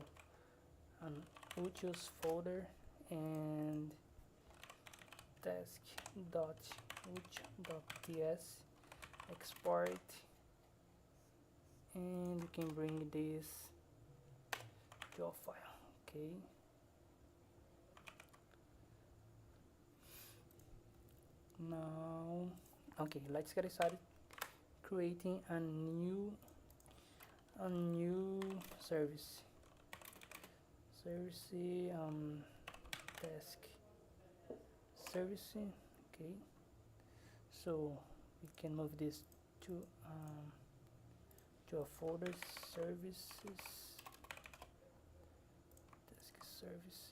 S1: an utos folder and task.uch.ts, export, and you can bring this to a file. Okay, now let's get started creating a new service task service. Okay, so we can move this to a folder, services, task service.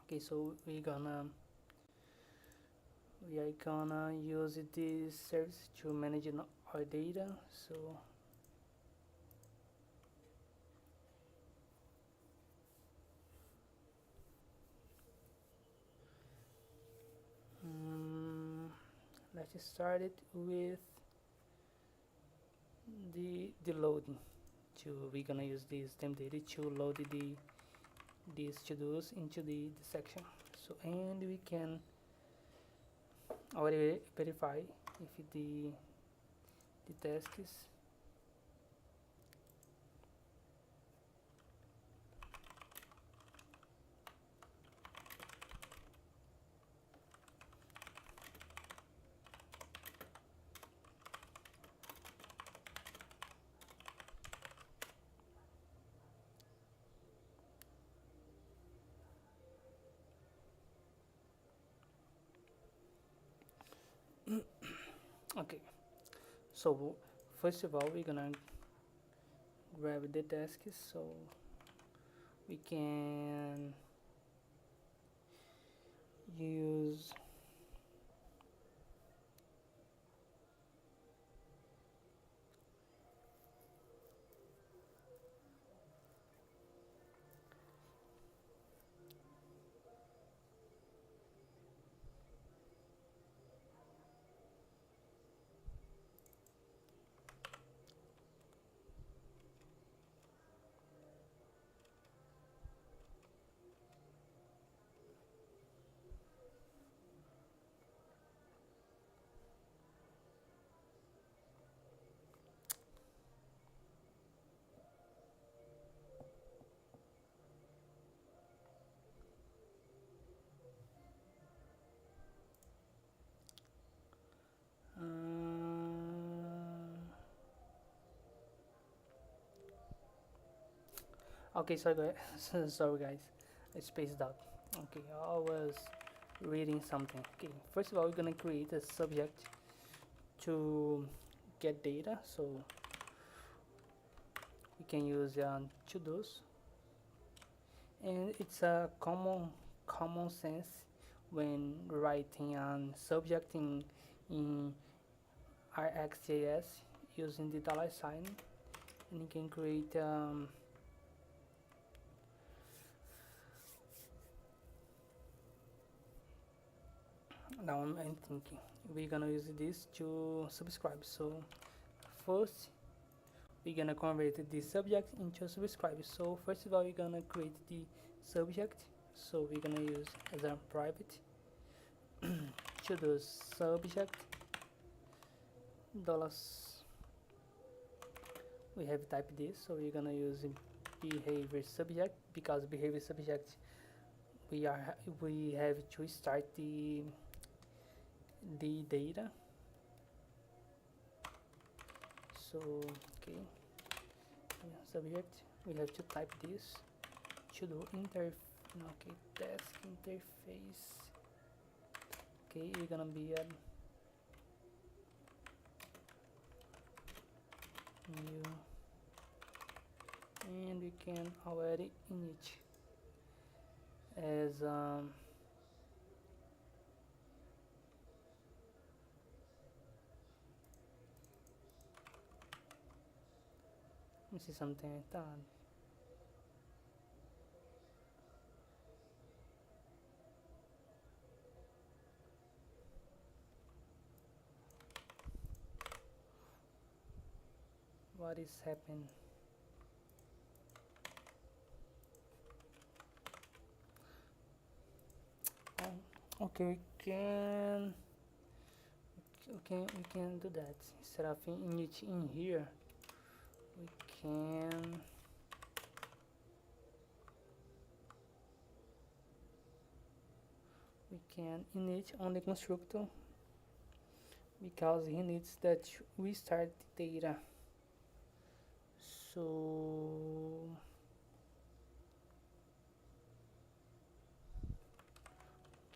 S1: Okay, so we are gonna use this service to manage our data. So let's start it with the loading. We're gonna use this temp data to load these to-dos into the section. So, and we can already verify if the task is okay. So first of all, we're gonna grab the task so we can use okay, sorry guys. Sorry guys, I spaced out. Okay, I was reading something. Okay, first of all, we're gonna create a subject to get data, so we can use to-dos, and it's a common sense when writing a subject in RXJS using the $sign, and you can create now I'm thinking we're gonna use this to subscribe. So first we're gonna convert the subject into a subscribe. So first of all, we're gonna create the subject, so we're gonna use as a private to the subject dollars. We have typed this, so we're gonna use behavior subject, because behavior subject we have to start the data. So okay, subject, we have to type this to do okay, task interface. Okay, we're gonna be a new, and we can already init as let me see something like that. What is happening? Okay, we can do that. Instead of init in here, we can init on the constructor, because he needs that we start the data. So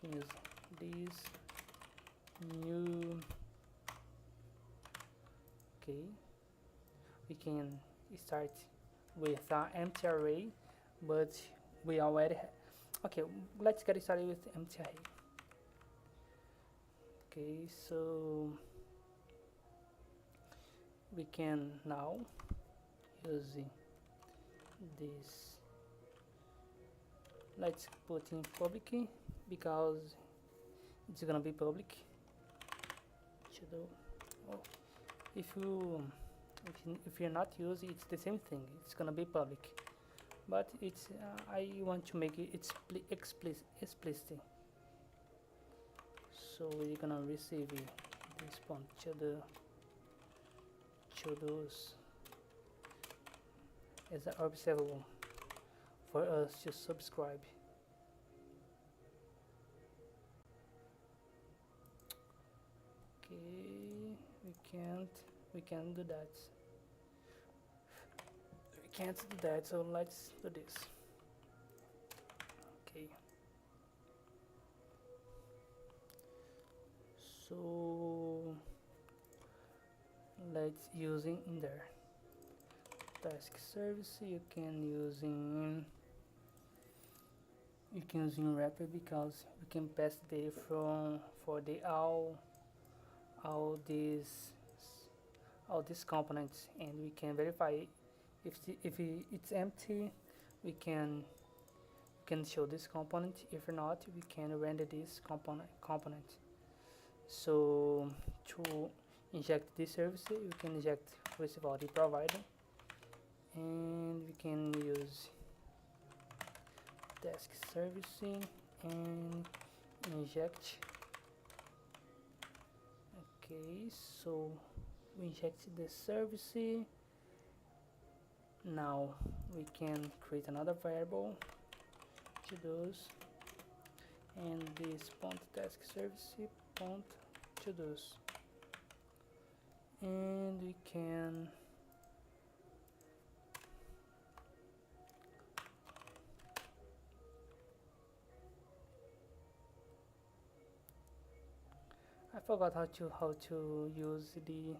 S1: use this new, okay, we can start with an empty array, but we already okay, let's get started with empty array. Okay, so we can now using this, let's put in public because it's gonna be public. Oh, if you're not using, it's the same thing, it's gonna be public, but it's I want to make it explicit. So we're gonna receive this point to those as observable for us to subscribe. Okay, we can't do that. We can't do that, so let's do this. Okay. So let's using in there task service. You can using Reactive, because we can pass data from for the all these components, and we can verify if it's empty. We can show this component. If not, we can render this component. So to inject this service, we can inject first of all the provider, and we can use task servicing and inject. Okay, so we inject the service. Now we can create another variable to those, and this point task service point to those, and we can I forgot how to use the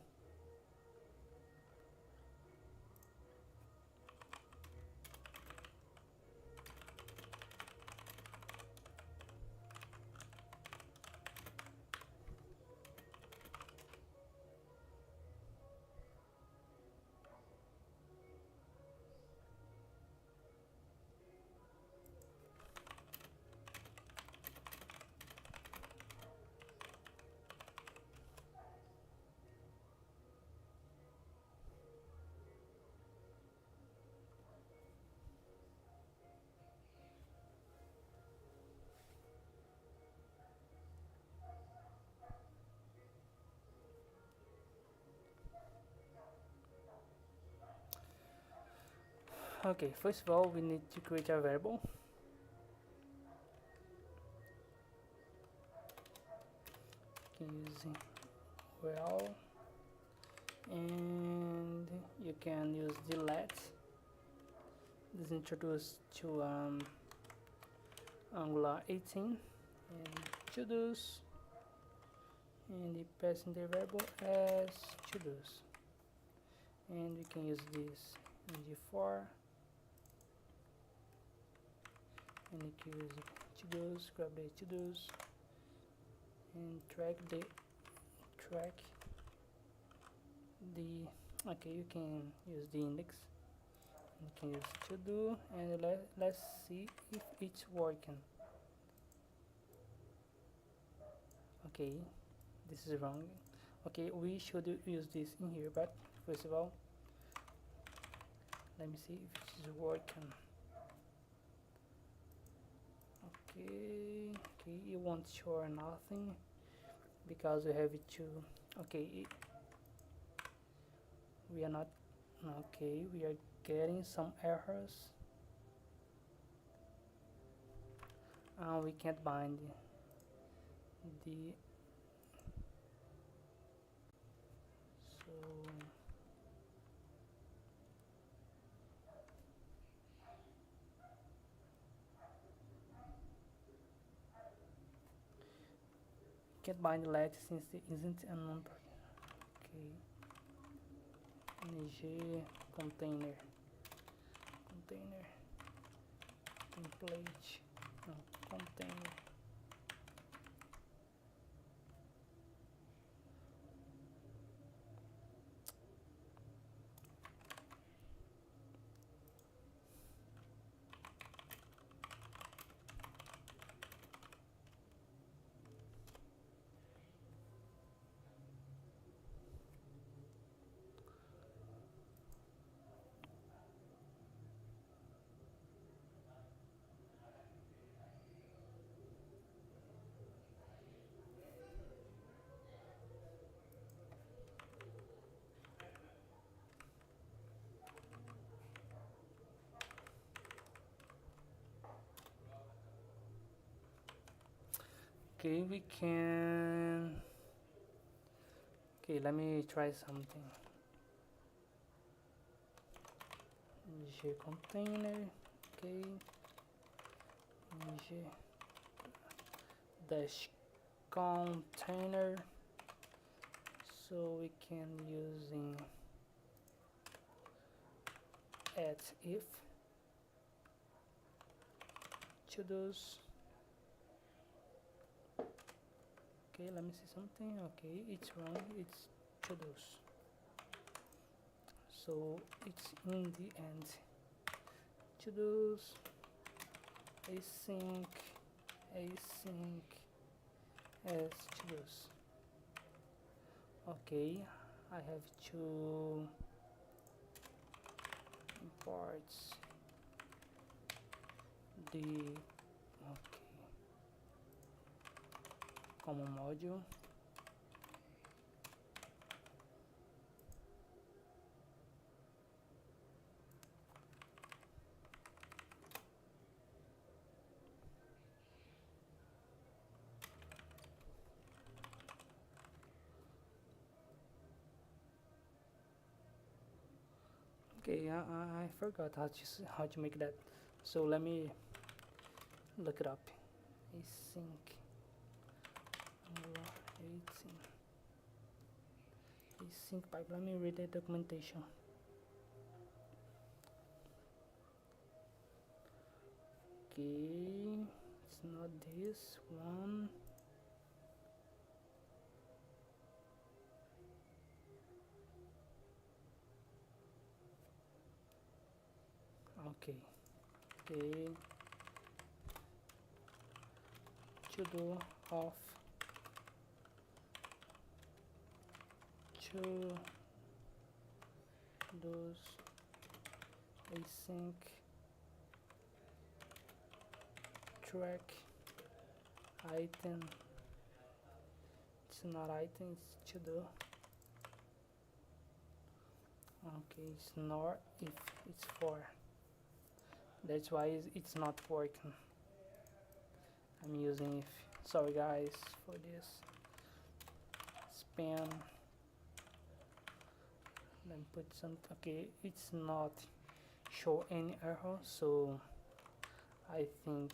S1: okay, first of all we need to create a variable. use well, and you can use delete. This introduced to Angular 18 and to-dos, and the passing the variable as to-dos, and we can use this in G4, and you can use to-dos, grab the to-dos and track the okay, you can use the index. You can use to do, and let's see if it's working. Okay, this is wrong. Okay, we should use this in here, but first of all, let me see if it is working. Okay, it won't show nothing because we have to. Okay, we are not. Okay, we are getting some errors. We can't bind the can't bind the let since it isn't a number. Okay, ng container template, no, container. Okay, we can. Okay, let me try something. G container. Okay. G dash container. So we can using at if to-dos. Okay, let me see something. Okay, it's wrong. It's to-dos. So it's in the end. To-dos, async as to-dos. Okay, I have to import the common module. Okay, I forgot how to make that. So let me look it up. Async 18. Async pipe. Let me read the documentation. Okay, it's not this one. Okay, to do of to those async track item. It's not item, it's to do. Okay, it's not if, it's for. That's why it's not working. I'm using if. Sorry guys for this. pen. Then put some. Okay, it's not show any error, so I think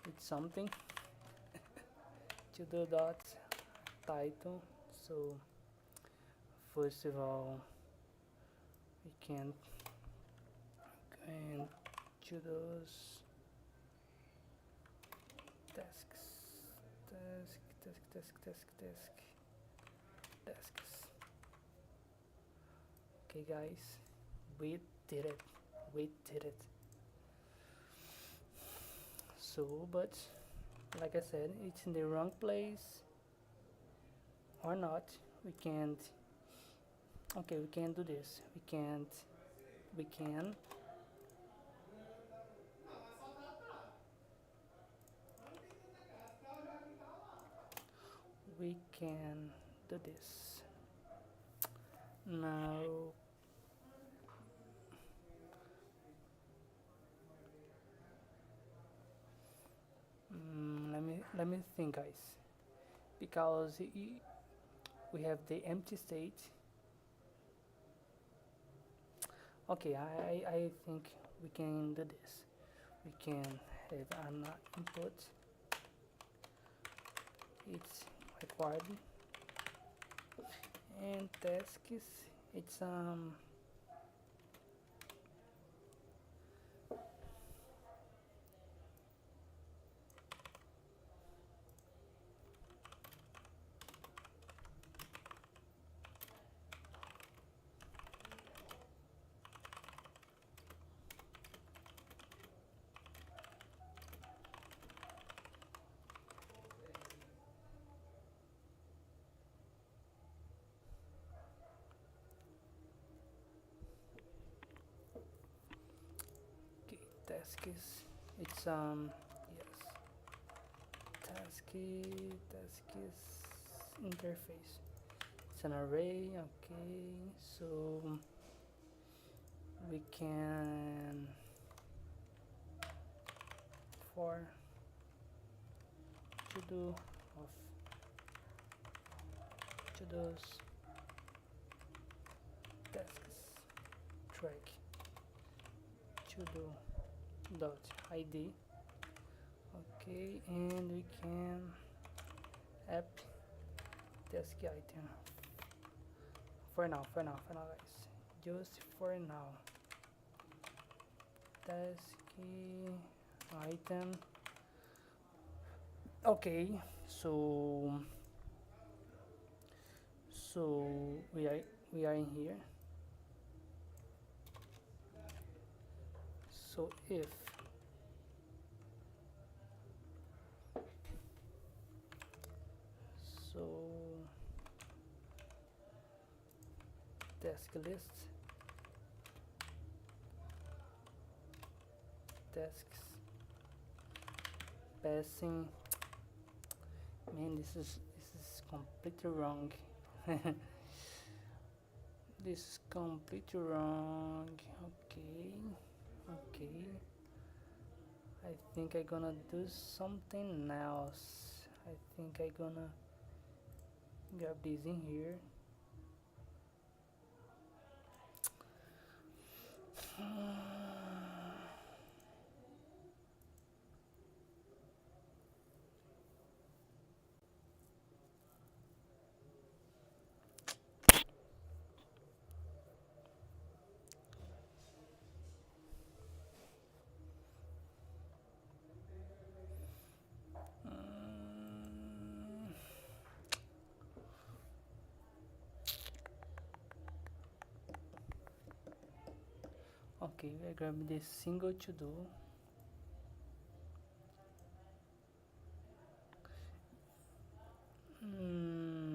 S1: it's something to do that title. So first of all, we can go and choose tasks, tasks. Okay, guys, we did it. We did it. So, but like I said, it's in the wrong place or not. We can't. Okay, we can't do this. We can't. We can. We can do this. Now, let me think, guys, because we have the empty state. Okay, I think we can do this. We can have an input. It's required, and tasks. It's okay, tasks. It's yes, tasks interface. It's an array. Okay, so we can for to do of to those tasks track to do dot id. Okay, and we can app task item for now, guys, just for now. Task item. Okay, so we are in here. So if so task list tasks passing. Man, this is completely wrong. This is completely wrong. Okay, I think I gonna do something else. I think I gonna grab this in here. Okay, I grab this single to do.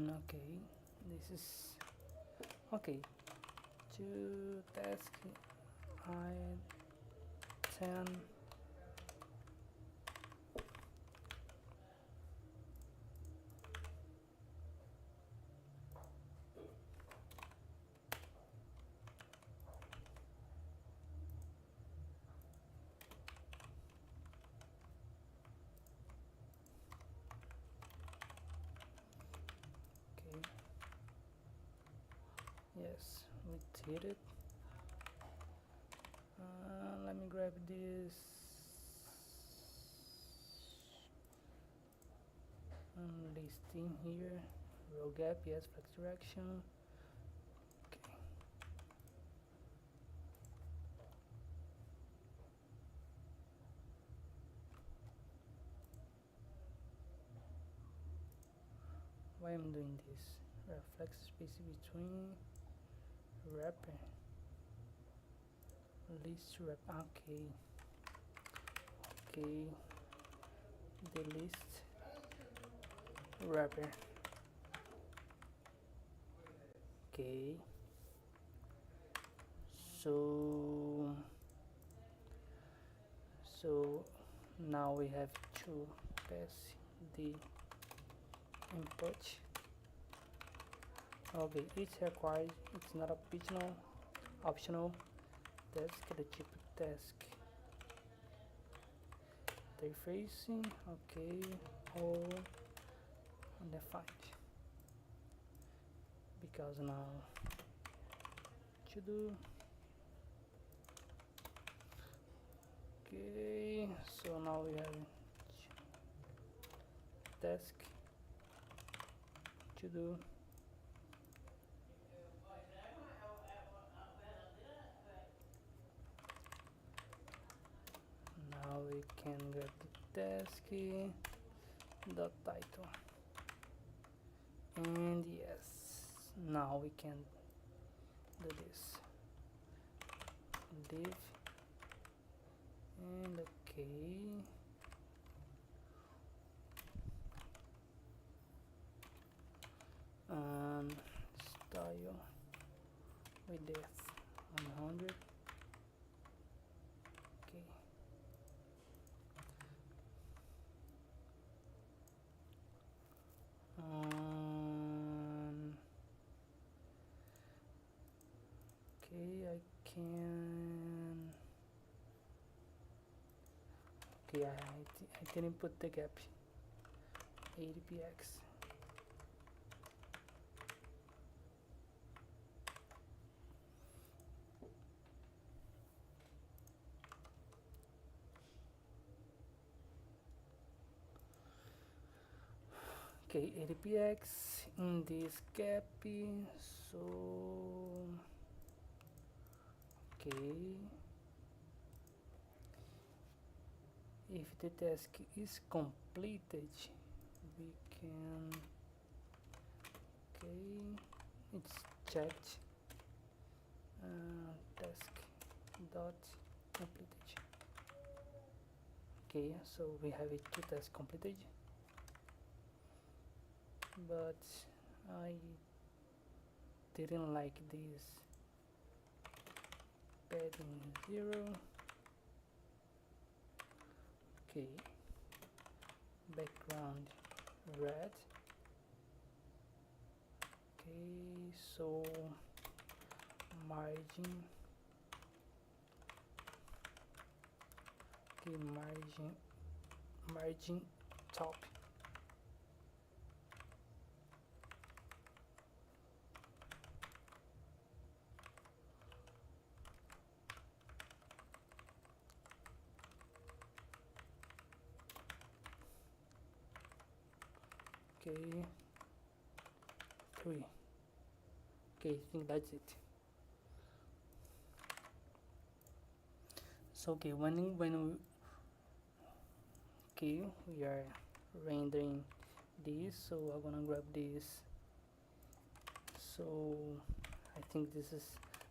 S1: Okay, this is okay. To task I10. hit it. Let me grab this listing here. Row gap, yes, flex direction. Okay. Why I'm doing this? Flex space between wrapper. List wrap. Okay. Okay. The list wrapper. Okay. So now we have to pass the input. Okay, it's required, it's not optional. Task, the chip task. Interfacing, okay, all undefined. Because now to do. Okay, so now we have task to do. Now we can get the task dot title, and yes, now we can do this div, and okay, style width 100. Okay. Okay, I can. Okay, I didn't put the gap. 80px. Okay, 80px in this gap. So okay, if the task is completed, we can, okay, it's checked, task dot completed. Okay, so we have it, two tasks completed, but I didn't like this padding 0. Okay, background red. Okay, so margin, okay, margin top. Okay, 3. Okay, I think that's it. So okay, when we, okay, we are rendering this, so I'm gonna grab this. So I think this is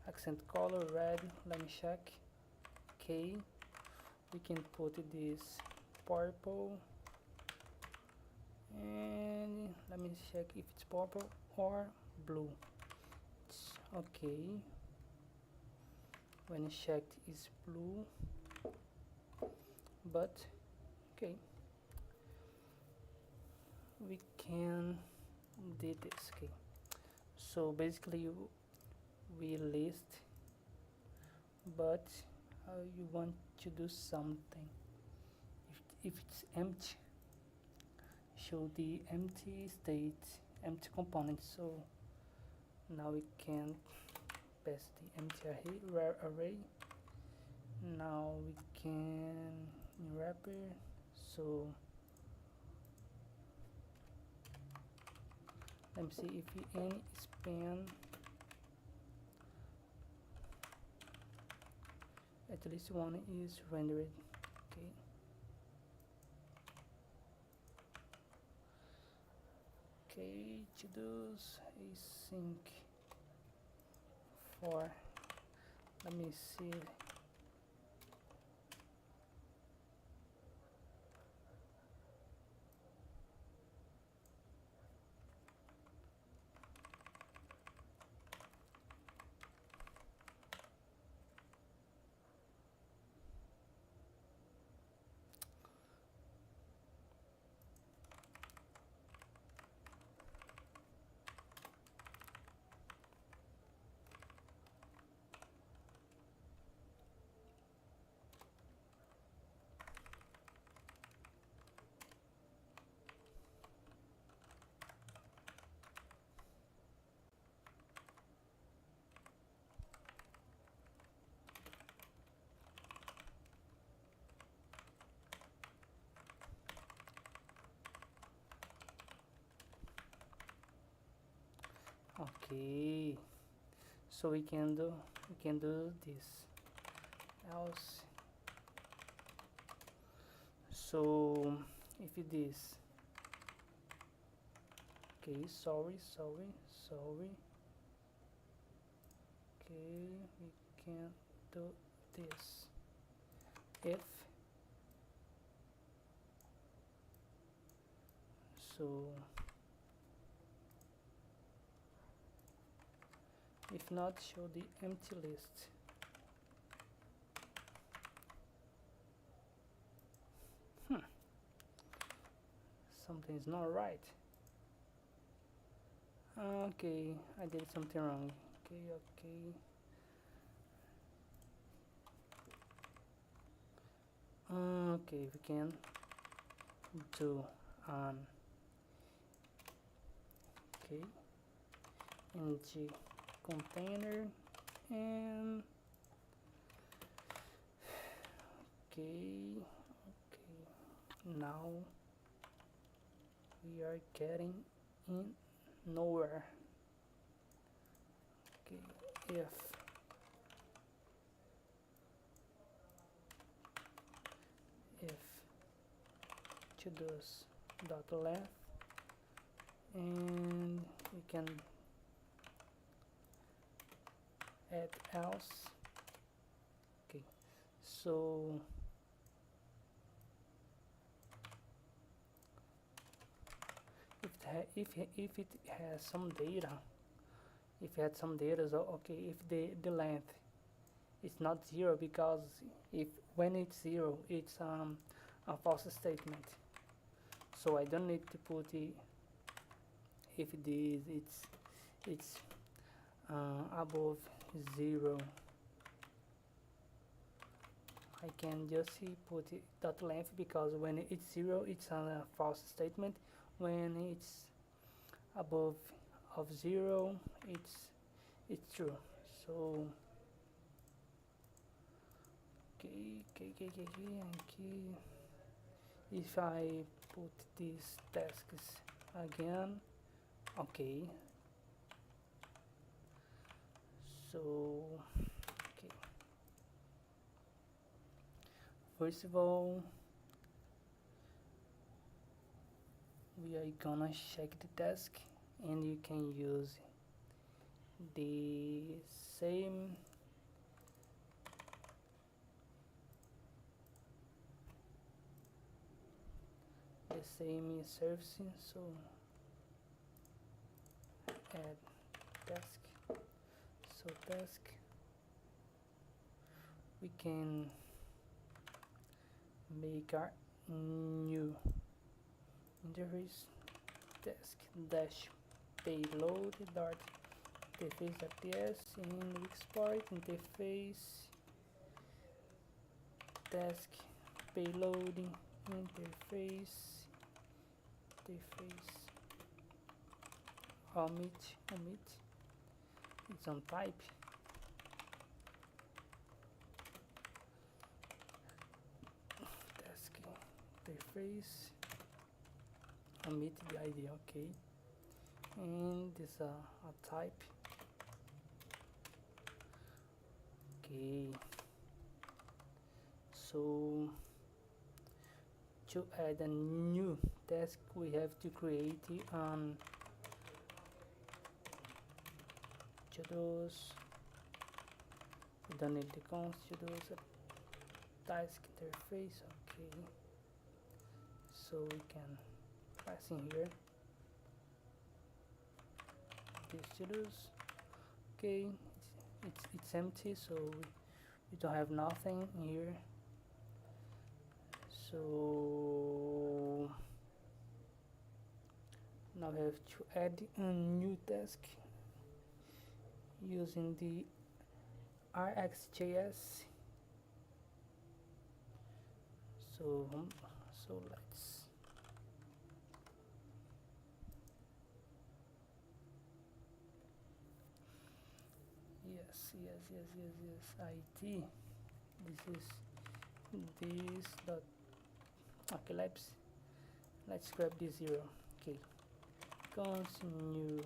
S1: accent color red. Let me check. Okay, we can put this purple, and let me check if it's purple or blue. It's okay. When checked is blue, but okay, we can do this. Okay, so basically we list, but you want to do something. If it's empty, show the empty state, empty component. So now we can pass the empty array. Now we can in wrapper, so let me see if any span at least one is rendered. Okay. Okay, to-dos async for, let me see. Okay, so we can do this else. So if it is okay, sorry. Okay, we can do this if so. If not, show the empty list. Something's not right. Okay, I did something wrong. Okay. Okay, we can do okay, ng container and okay. Now we are getting in nowhere. Okay, if to-dos dot left, and we can add else. Okay, so if it has some data, if it had some data, so okay, if the length is not 0, because if when it's 0 it's a false statement, so I don't need to put it if it's above 0. I can just put it dot length, because when it's 0 it's a false statement. When it's above of 0 it's true. So okay. If I put these tasks again, okay, so okay, first of all we are gonna check the task, and you can use the same servicing. So add task, so task, we can make our new interface task dash payload dot interface.ts, and we export interface task payloading interface omit, it's on type, interface, omit the ID, okay, and this a type, okay. So to add a new task we have to create to-dos. We don't need the const to-dos, task interface, okay. So we can pass in here these to-dos, okay. It's empty, so we don't have nothing here. So now we have to add a new task using the RXJS. So let's yes IT. This is this dot, okay, let's grab this 0, okay, continue,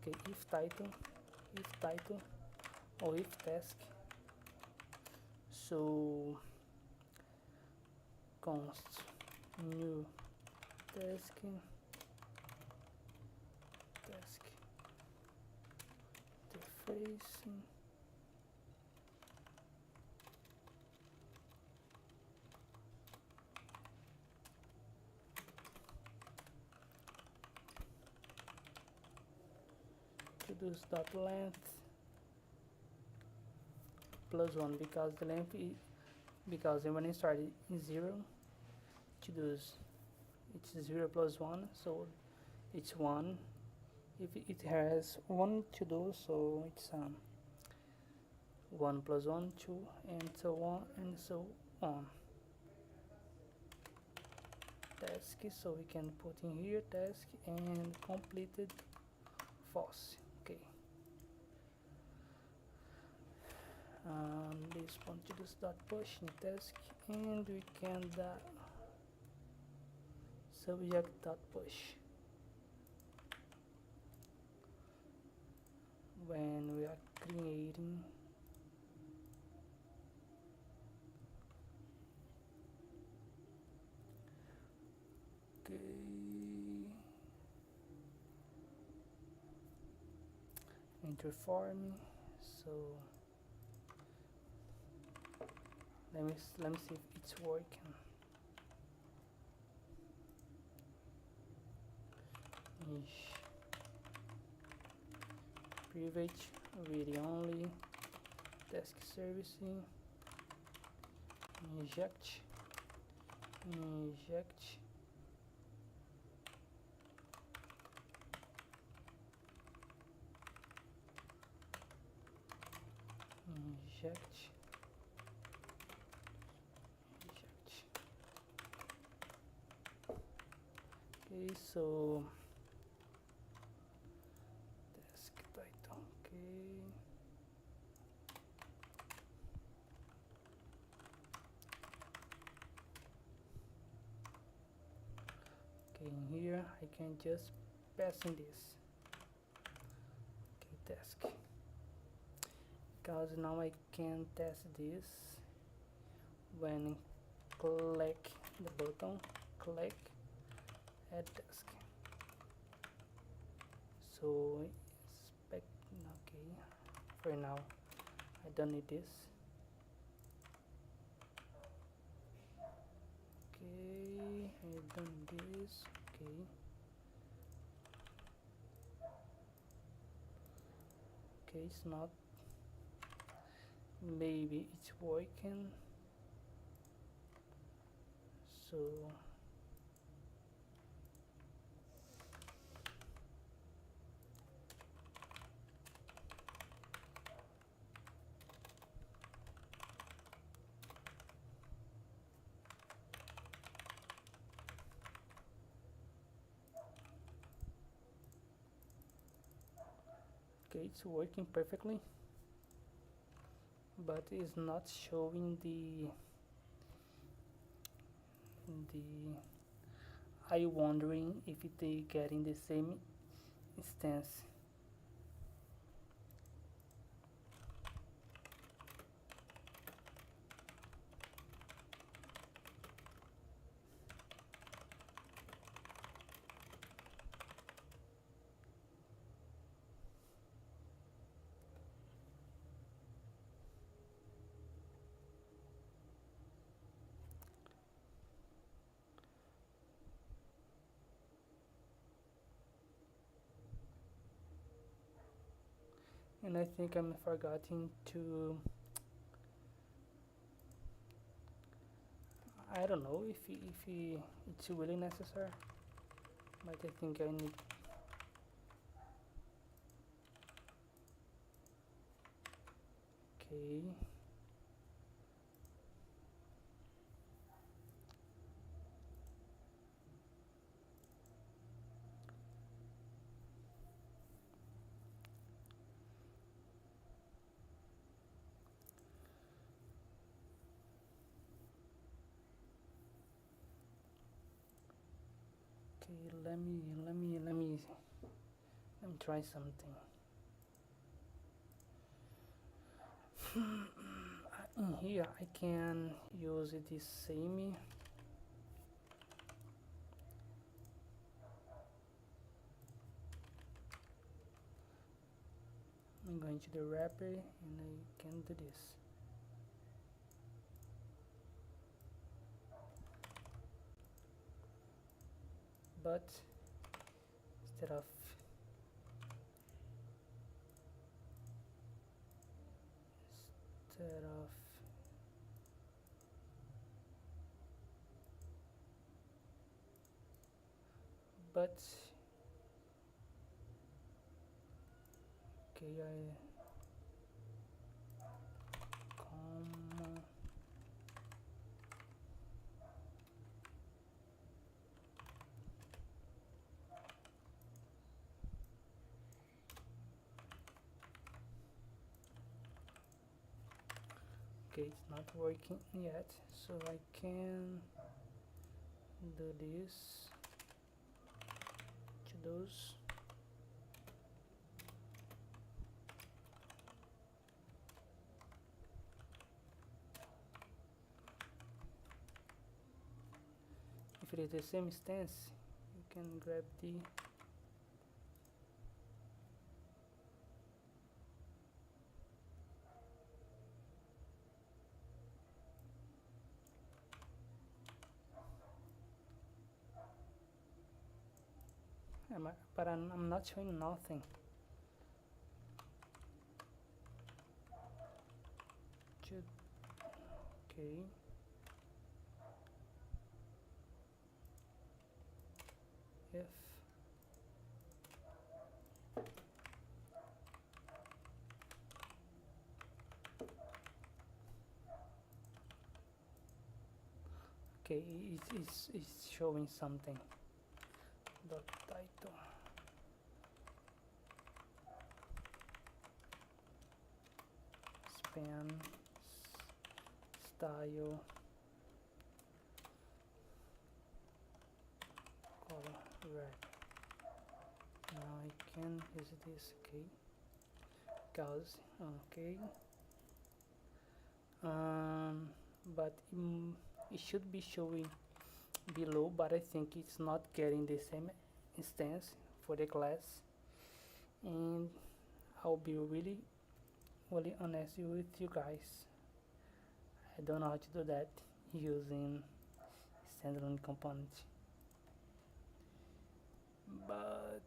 S1: okay, if title or if task. So const new task interface, to-dos dot length +1, because the length is, because when you start in 0, to-dos it's 0 plus 1, so it's 1. If it has 1 to-do, so it's 1 plus 1, 2, and so on and so on. Task, so we can put in here task and completed false, okay. This one to this dot push in task, and we can subject dot push when we are creating interform. So let me see if it's working. Private read only task servicing inject inject okay. So task title, okay. Okay, in here I can just pass in this, okay, task, because now I can test this when click the button, click add task. So expect, okay, for now I don't need this, okay, I don't need this, okay. Okay, it's not, maybe it's working. So okay, it's working perfectly, but it's not showing the I wondering if they getting the same instance. And I think I'm forgetting to, I don't know if it's really necessary, but I think I need. Okay. Okay, let me try something. In here I can use this same. I'm going to the wrapper and I can do this. But instead of but okay, comma. Okay, it's not working yet, so I can do this to those. If it is the same stance, you can grab the but I'm not showing nothing. Okay. If okay, it's showing something. Dot title. Span style color red. Now I can use this. Okay, cause okay. But it should be showing below, but I think it's not getting the same instance for the class, and I'll be really honest with you guys. I don't know how to do that using standalone component, but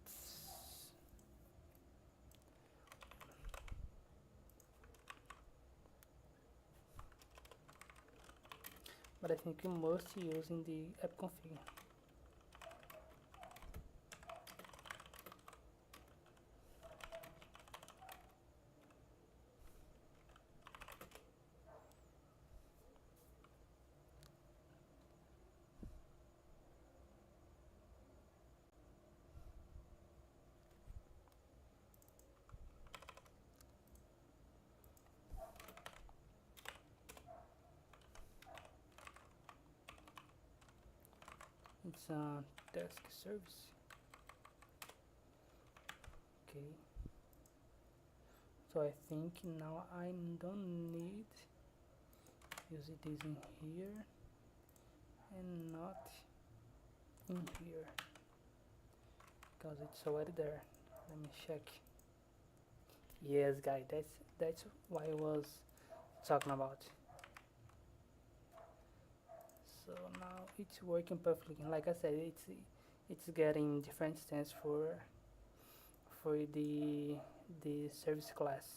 S1: I think you must using the app config. task service. Okay, so I think now I don't need use this in here and not in here because it's already there. Let me check. Yes, guys, that's what I was talking about. So now it's working perfectly. Like I said, it's getting different stands for the service class.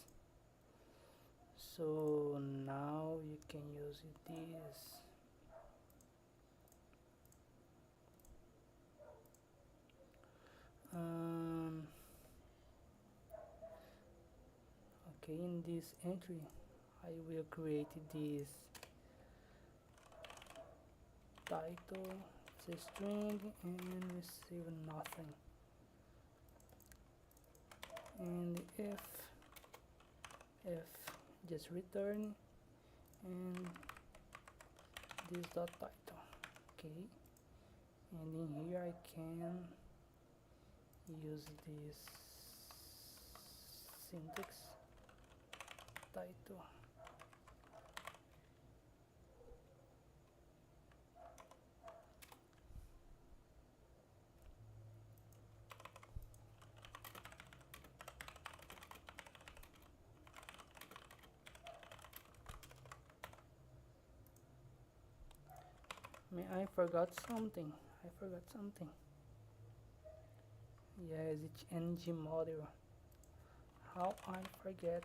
S1: So now you can use this. Okay, in this entry I will create this title, it's a string, and receive nothing, and if just return and this dot title. Okay, and in here I can use this syntax title. I forgot something. Yes, it's ng model. How I forget?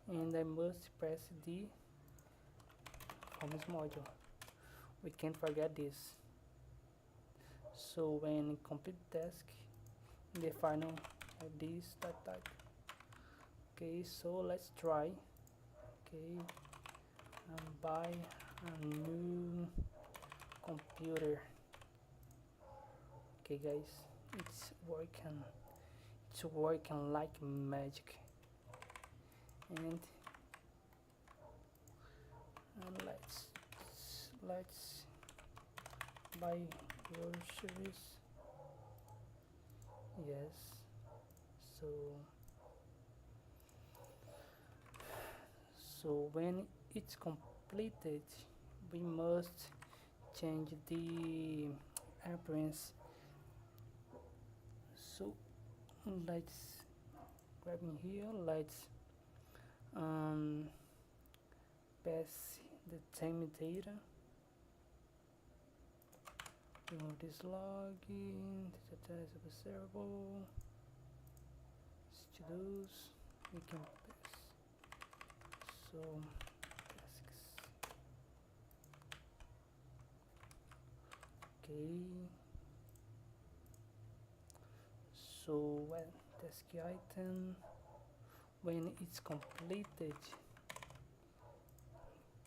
S1: And I must press D from this module. We can't forget this. So when complete task, the final of this type. Okay, so let's try. Okay, buy a new computer. Okay, guys, it's working like magic. And let's buy groceries. Yes, so when it's completed, we must change the appearance. So let's grab in here, let's pass the same data, remove this login, as observable, to-dos, we can pass. So tasks. Okay, so when task item, when it's completed,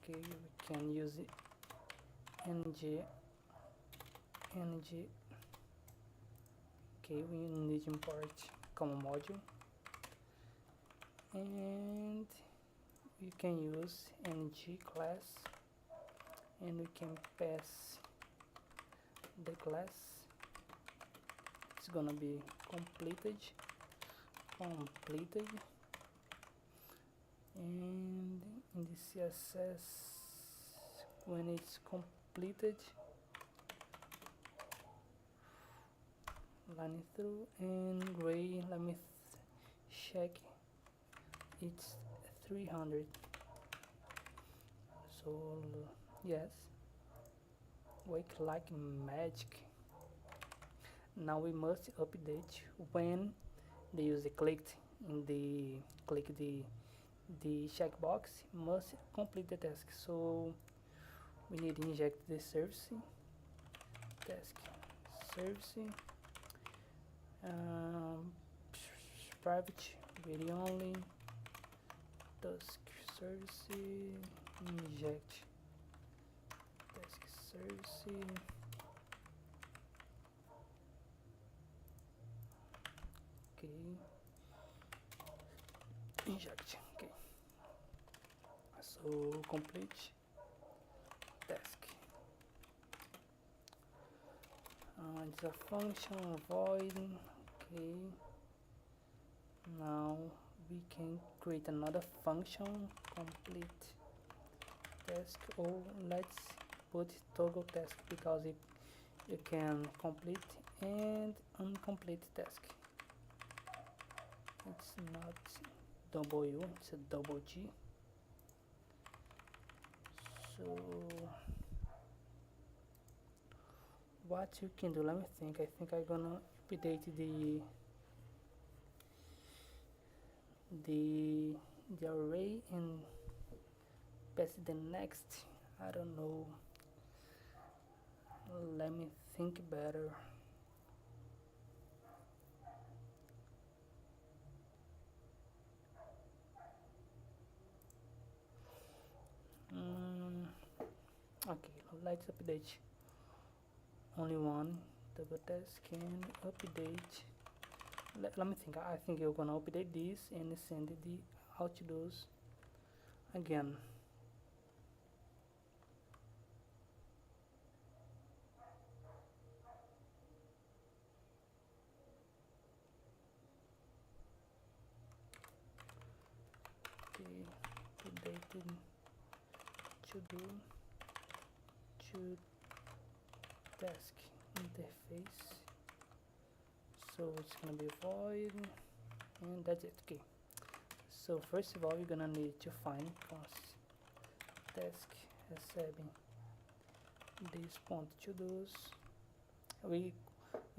S1: okay, we can use it ng. Okay, we need to import common module, and you can use ng class, and we can pass the class. It's gonna be completed, and in the CSS, when it's completed, line through and gray, let me check, it's 300. So yes, work like magic. Now we must update when the user clicked the checkbox, must complete the task. So we need to inject the service, task service, private read only, task service, inject task service, inject. Okay, so complete task. It's a function void. Okay, now we can create another function complete task. Or let's put toggle task because you can complete and incomplete task. It's not double U, it's a double G. So what you can do, let me think. I think I'm gonna update the array and pass the next. I don't know, let me think better. Okay, let's update only one double task and update. Let me think. I think you're gonna update this and send the outdoors again. Okay, updated to do to task interface. So it's gonna be void, and that's it. Okay. So first of all, you're gonna need to find task receiving this point to do's. We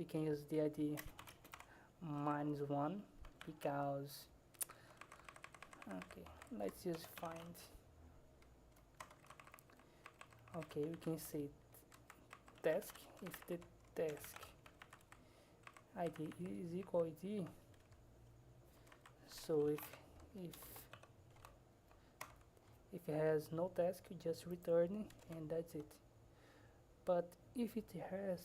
S1: can use the ID -1 because okay, let's use find. Okay, we can say task if the task ID is equal ID. So if it has no task, you just return and that's it. But if it has,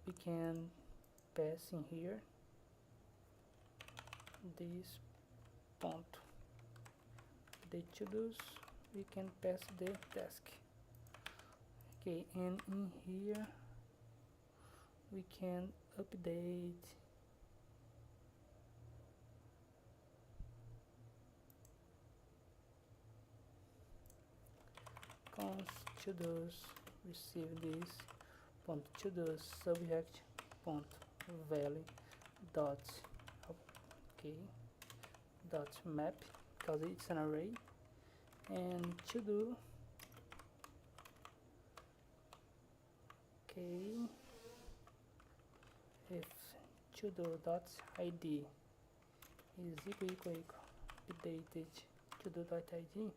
S1: we can pass in here this point the to-dos, we can pass the task. Okay, and in here we can update const to-dos receive this point to-dos subject point value dot okay dot map because it's an array, and to-do okay if to-do dot id is equal updated to-do dot id,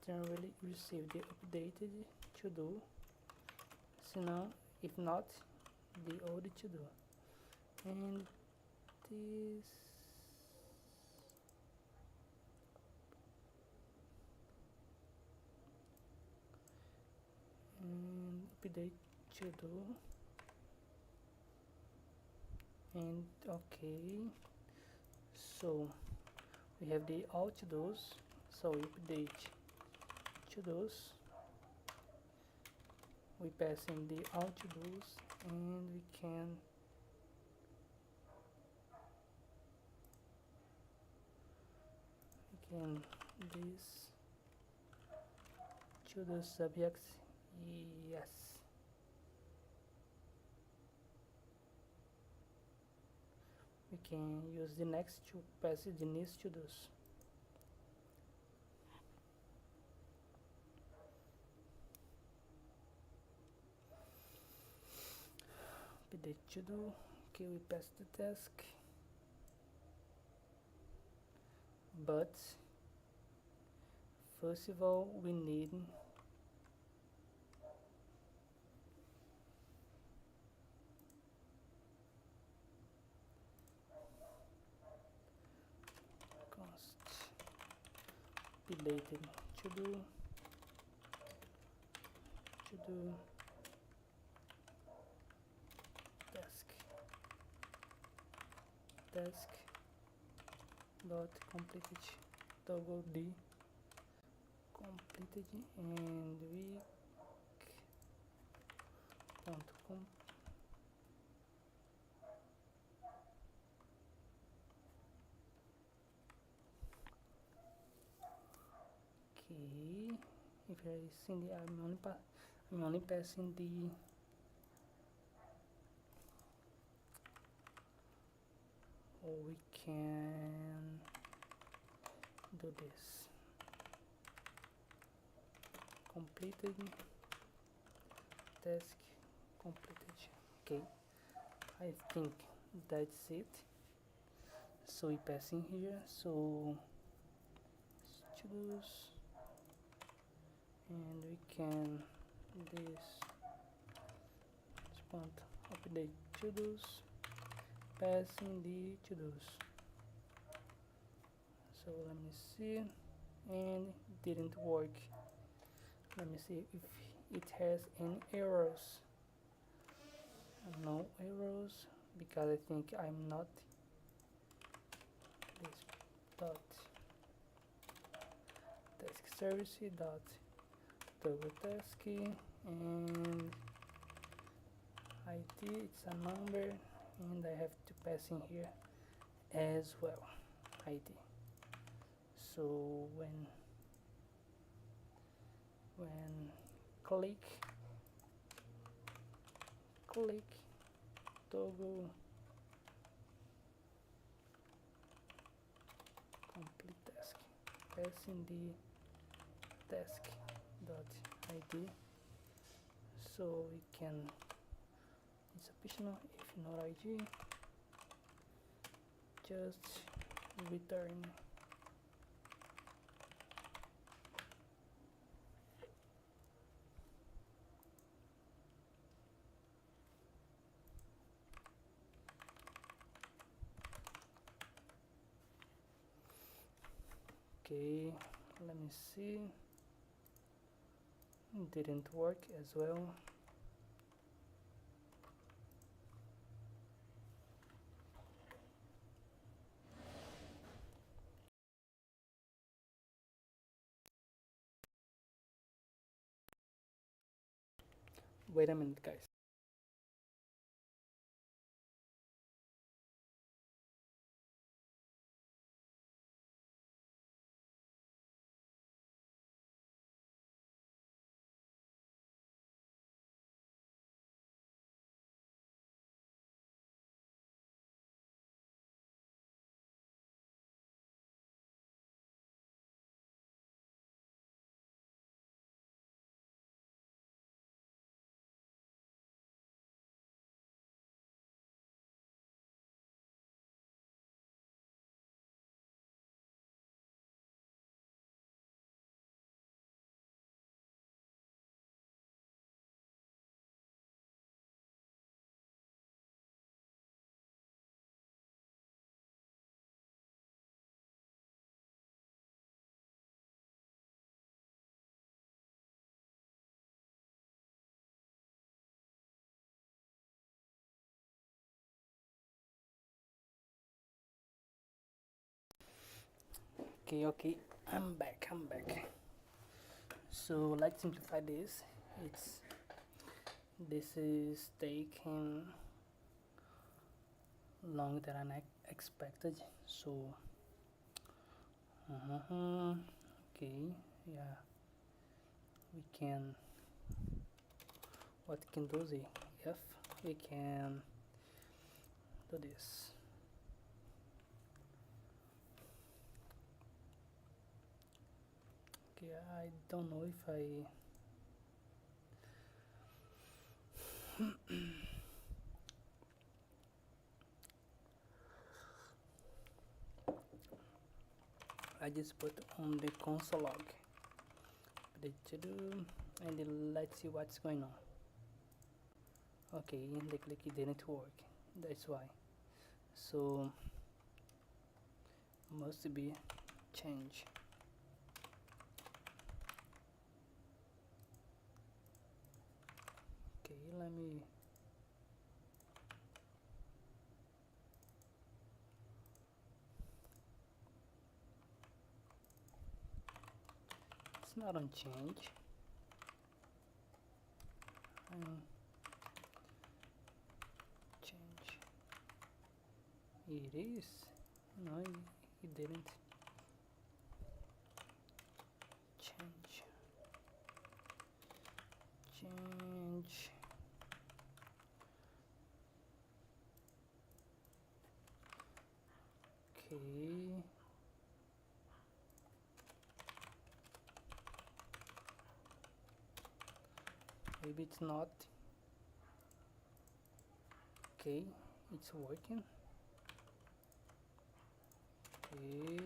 S1: then really receive the updated to-do, so now if not the old to-do. And this update to-do, and okay, so we have the all to-dos, so we update to-dos, we pass in the all to-dos, and we can this to-do subjects, yes. We can use the next to pass the next to-dos. Update to-do, okay, we pass the task, but first of all we need const updated to-do task dot completed toggle d completed and week dot com. Okay, if I see the I'm only passing the we can do this completed task completed. Okay, I think that's it. So we pass in here, so to-dos, and we can this spot update to-dos, passing the to-dos. So let me see, and it didn't work. Let me see if it has any errors. No errors, because I think I'm not this dot task service dot double task and ID, it's a number, and I have to pass in here as well ID. So when click toggle complete task, passing the task dot ID, so we can, it's optional if not ID, just return. Okay, let me see, didn't work as well. Wait a minute, guys. Okay, I'm back. So let's simplify this. This is taking longer than I expected. So okay, yeah, we can, what can do the if we can do this. Okay, I don't know if I just put on the console log the to do, and then let's see what's going on. Okay, and the click, it didn't work, that's why. So must be change. Okay, let me not on change. Change. It is. No, it didn't. Change. Change. Okay. Maybe it's not. Okay, it's working. Okay.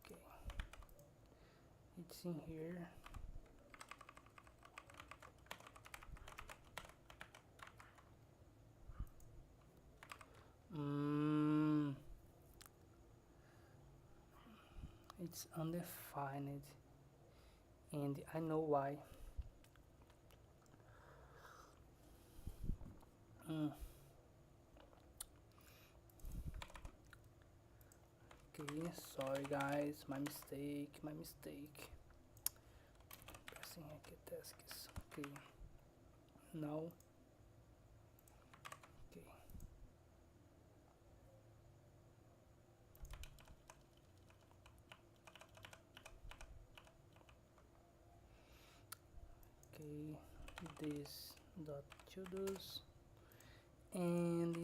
S1: Okay. It's in here. It's undefined, and I know why. Okay, sorry guys, my mistake. Pressing aqui tasks. Okay, now. Okay. Okay, this dot to dos and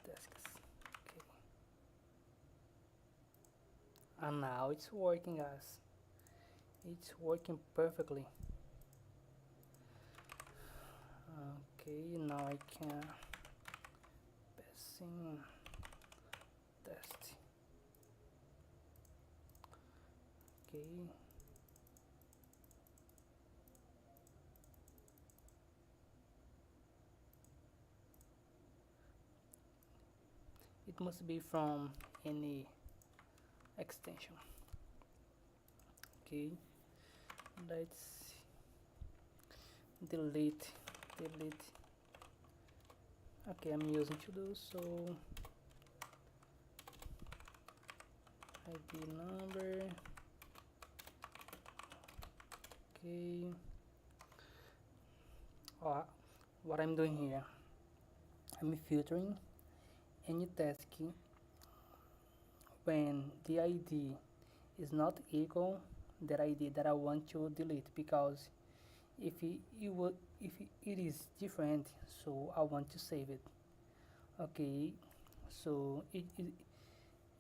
S1: tasks. Okay, and now it's working, guys. It's working perfectly. Okay, now I can passing test. Okay. It must be from any extension. Okay, let's delete. Okay, I'm using to do so. ID number. Okay. What I'm doing here, I'm filtering any task when the ID is not equal that ID that I want to delete, because if it is different, so I want to save it. Okay, so it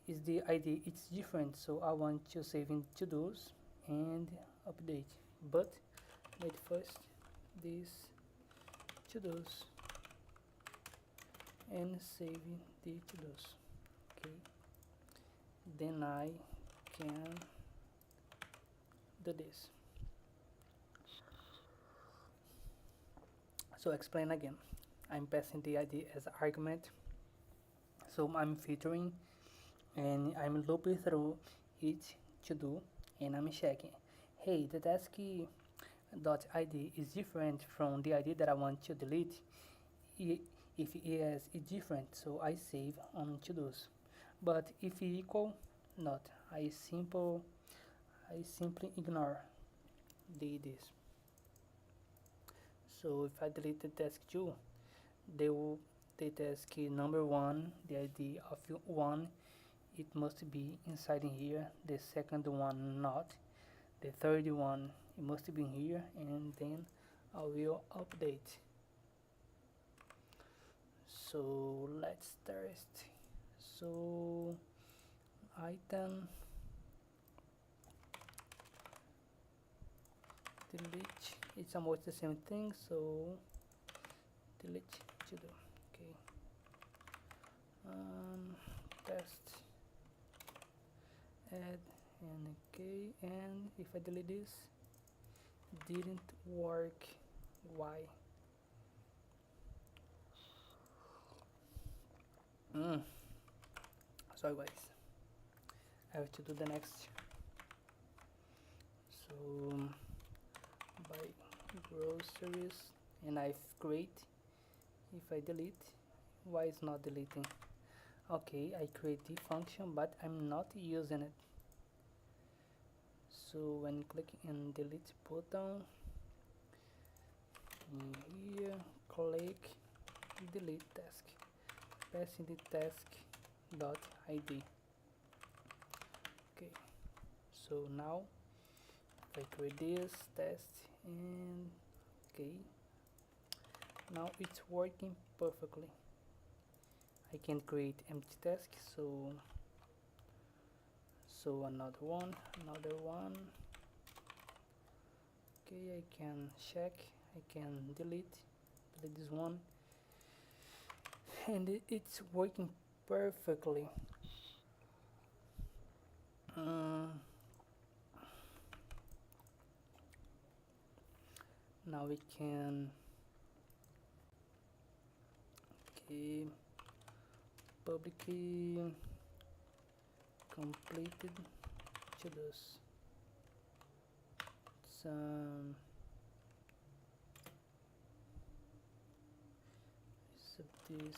S1: is the ID, it's different, so I want to save in to dos and update. But let first this to dos and save the to dos. Okay, then I can do this. So explain again. I'm passing the ID as argument, so I'm filtering and I'm looping through each to do, and I'm checking, hey, the task dot ID is different from the ID that I want to delete. If it is different, so I save on to dos. But if equal, not. I simply ignore this. So if I delete the task 2, the task number 1, the ID of 1, it must be inside in here. The second one not. The third one, it must be in here, and then I will update. So let's test. So item delete, it's almost the same thing, so delete to do. Okay, test add, and okay, and if I delete this, didn't work. Why? Sorry guys, I have to do the next. So buy groceries, and I create. If I delete, why is not deleting? Okay, I create the function, but I'm not using it. So when clicking in delete button, in here, click delete task, passing the task dot id. Okay, so now if I create this test, and okay, now it's working perfectly. I can create empty task, so another one. Okay, I can check, I can delete this one, and it's working perfectly. Now we can, okay, publicly completed to-dos. Some this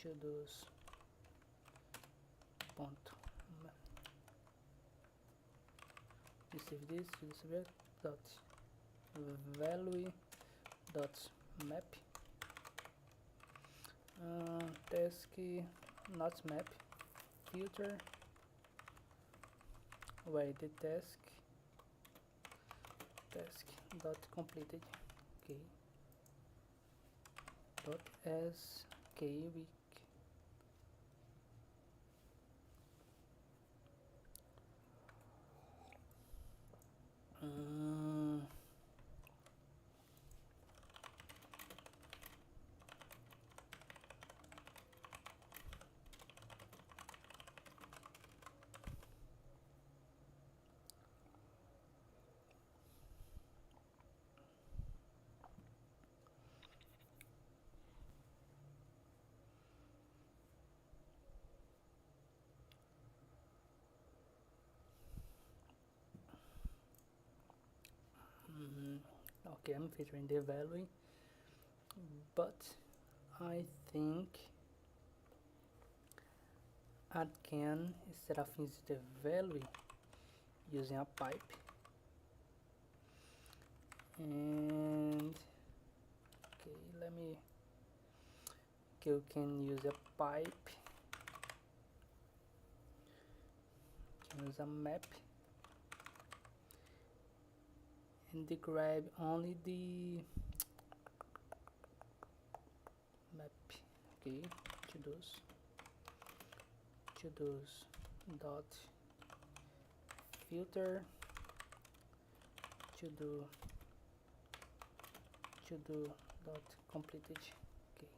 S1: to-dos ponto. Receive this to the subject dot value dot map, task not map filter, where the task dot completed. Okay, dot as, okay, we okay, I'm filtering the value, but I think I can, instead of using the value, using a pipe, and okay, let me, okay, you can use a pipe, can use a map, and they grab only the map. Okay, to-dos dot filter to-do dot completed. Okay,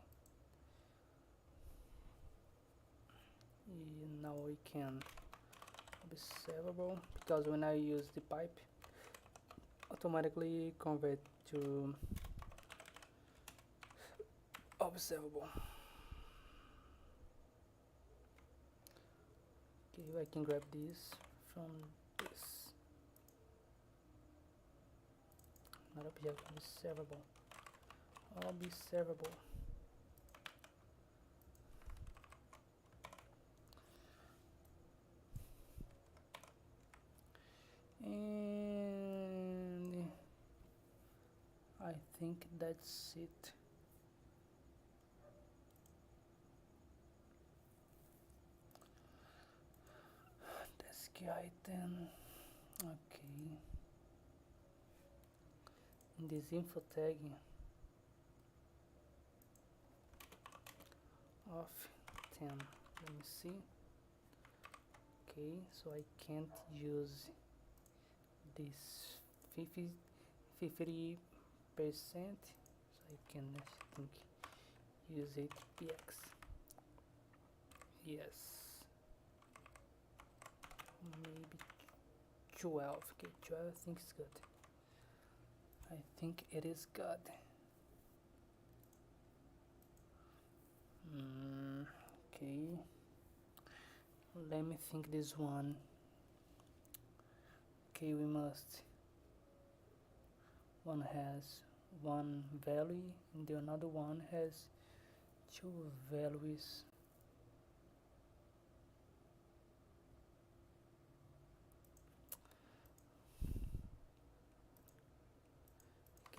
S1: and now we can observable, because when I use the pipe, automatically convert to observable. Okay, I can grab this from this, not object, observable. And I think that's it. Task item, okay. In this info tag of 10, let me see. Okay, so I can't use this 50%, so I can, I think, use it px. Yes, maybe 12. Okay, 12 I think is good. I think it is good. Okay, let me think this one. Okay, we must, one has one value and the another one has two values.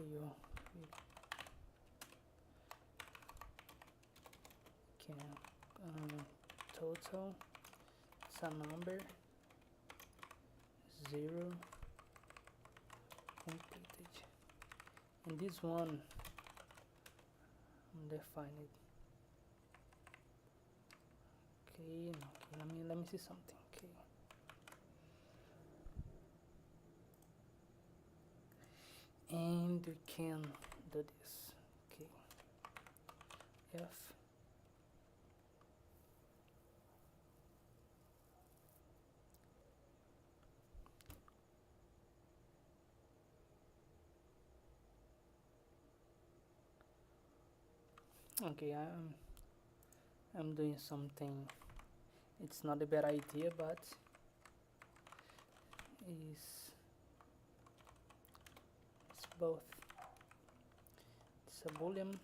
S1: Okay, you can total, it's a number, 0, completed. And this one, define it. Okay, no, okay, let me see something. Okay, and we can do this. Okay, F. Okay, I'm doing something. It's not a bad idea, but it's both. It's a boolean,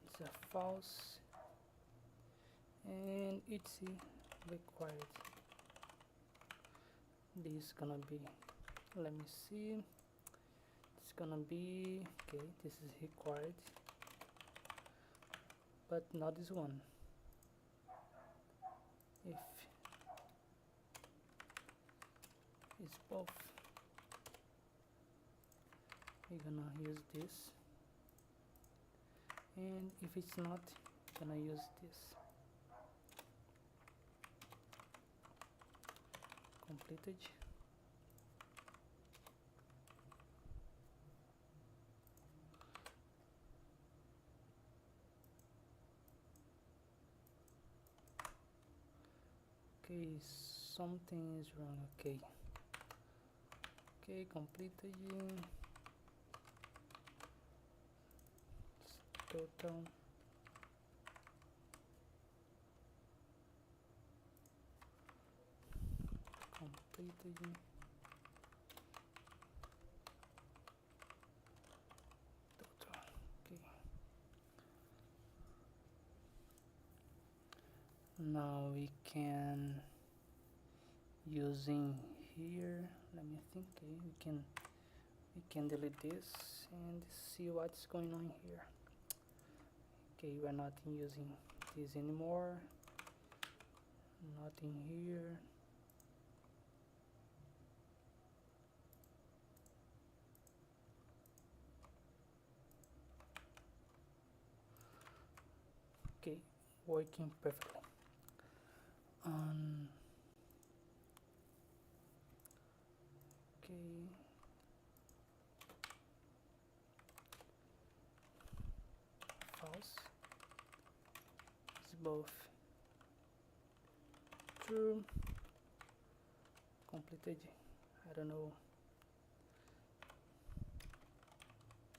S1: it's a false, and it's required. This is gonna be, let me see, it's gonna be, okay, this is required, but not this one. If it's both, we're gonna use this, and if it's not, we're gonna use this. Completed. Okay, something is wrong. Okay, completed. Total. Completed. Total. Okay. Now we can using here. Let me think. Okay, we can delete this and see what's going on here. Okay, we're not using this anymore. Nothing here. Okay, working perfectly. Okay. False. It's both true. Completed. I don't know.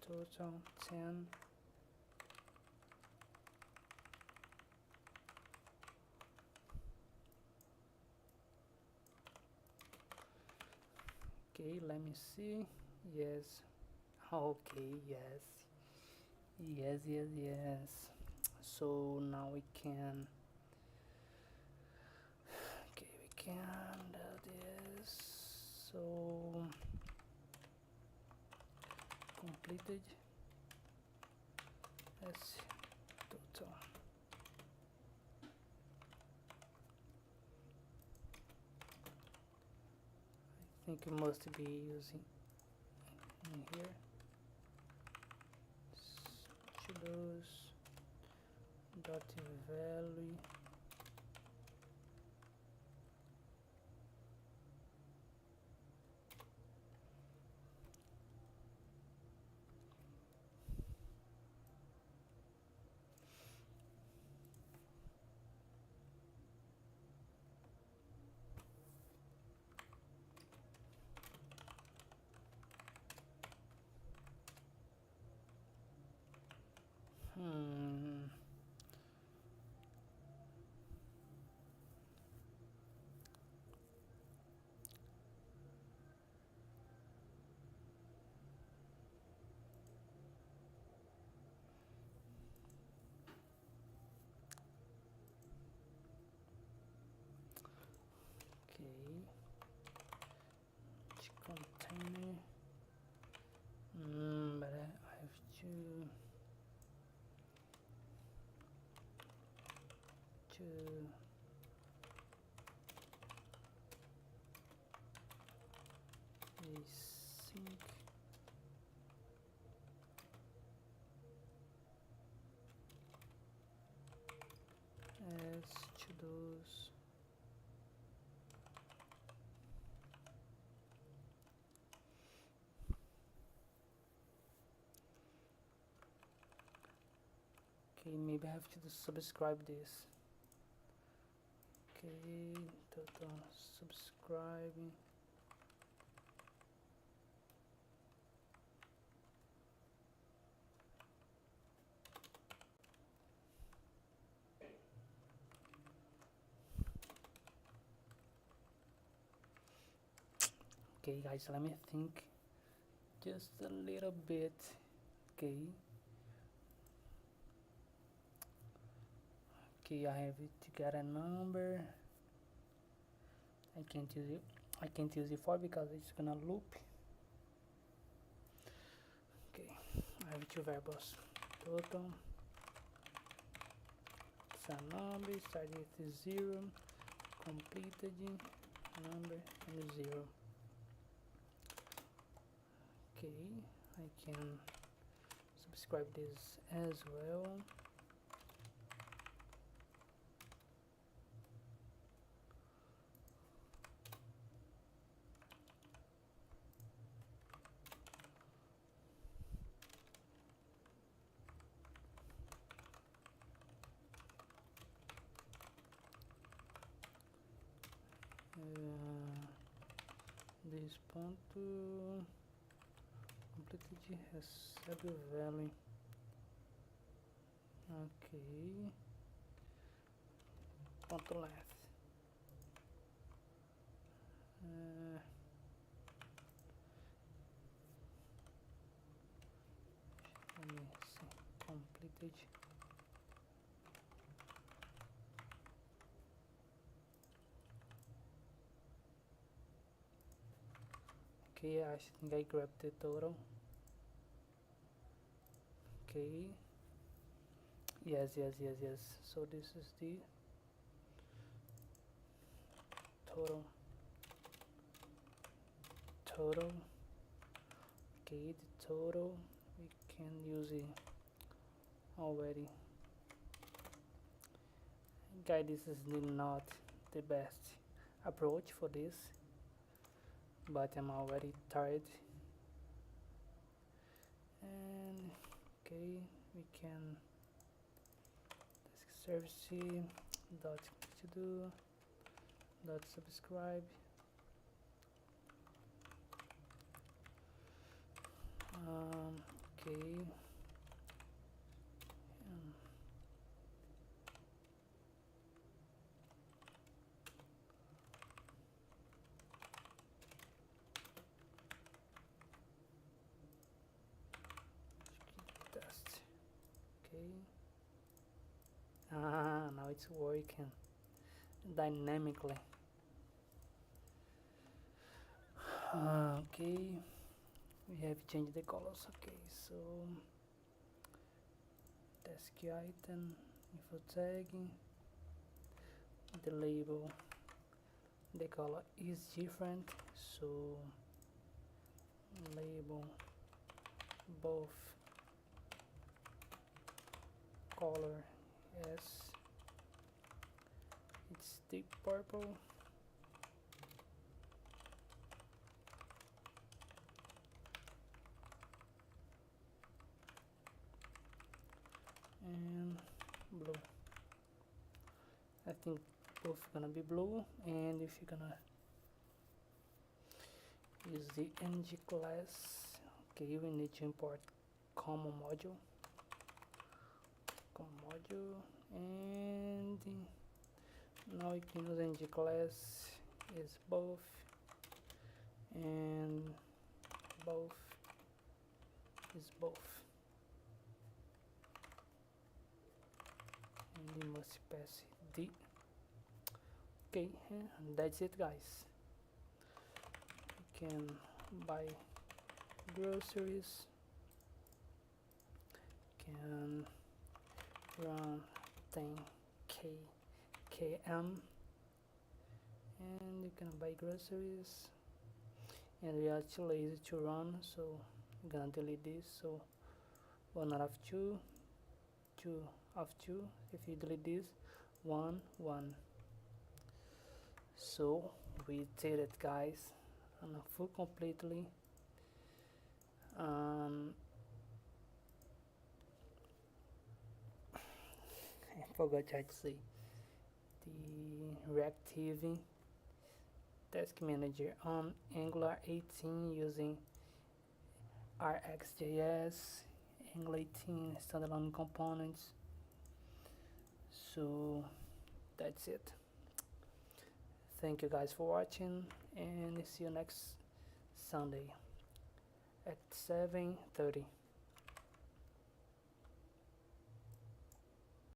S1: Total 10. Okay, let me see. Yes. Okay, yes. Yes. So now we can. Okay, we can do this. So completed. Let's total. I think we must be using in here. Choose dot value. to async as to-dos. Okay, maybe I have to subscribe this. Okay, total subscribing. Okay guys, let me think just a little bit. Okay, I have to get a number. I can't use it for because it's gonna loop. Okay, I have two variables, total, it's a number, started with 0, completed number and 0. Okay, I can subscribe this as well. This ponto completed recebe value. Ok, ponto left. Let me see, completed. Okay, I think I grabbed the total. Okay, yes. So this is the total. Okay, the total, we can use it already. Guys, this is not the best approach for this, but I'm already tired. And okay, we can service dot to do dot subscribe. Okay, test. Okay, now it's working dynamically. Okay, we have changed the colors. Okay, so task item, info tag, the label, the color is different, so label both color, yes, it's deep purple. And blue. I think both gonna be blue. And if you're gonna use the ng class, okay, we need to import common module, and now you can use ng class is both, and both is both. And you must pass the. Okay, and that's it guys. You can buy groceries, can run 10k KM, and you can buy groceries. And we are too lazy to run, so I'm gonna delete this. So 1 out of 2, 2 of 2. If you delete this, 1 1. So we did it, guys, on a full completely. I forgot how to say the Reactive Task Manager on Angular 18 using RXJS, Angular 18 standalone components. So that's it. Thank you guys for watching, and see you next Sunday at 7:30.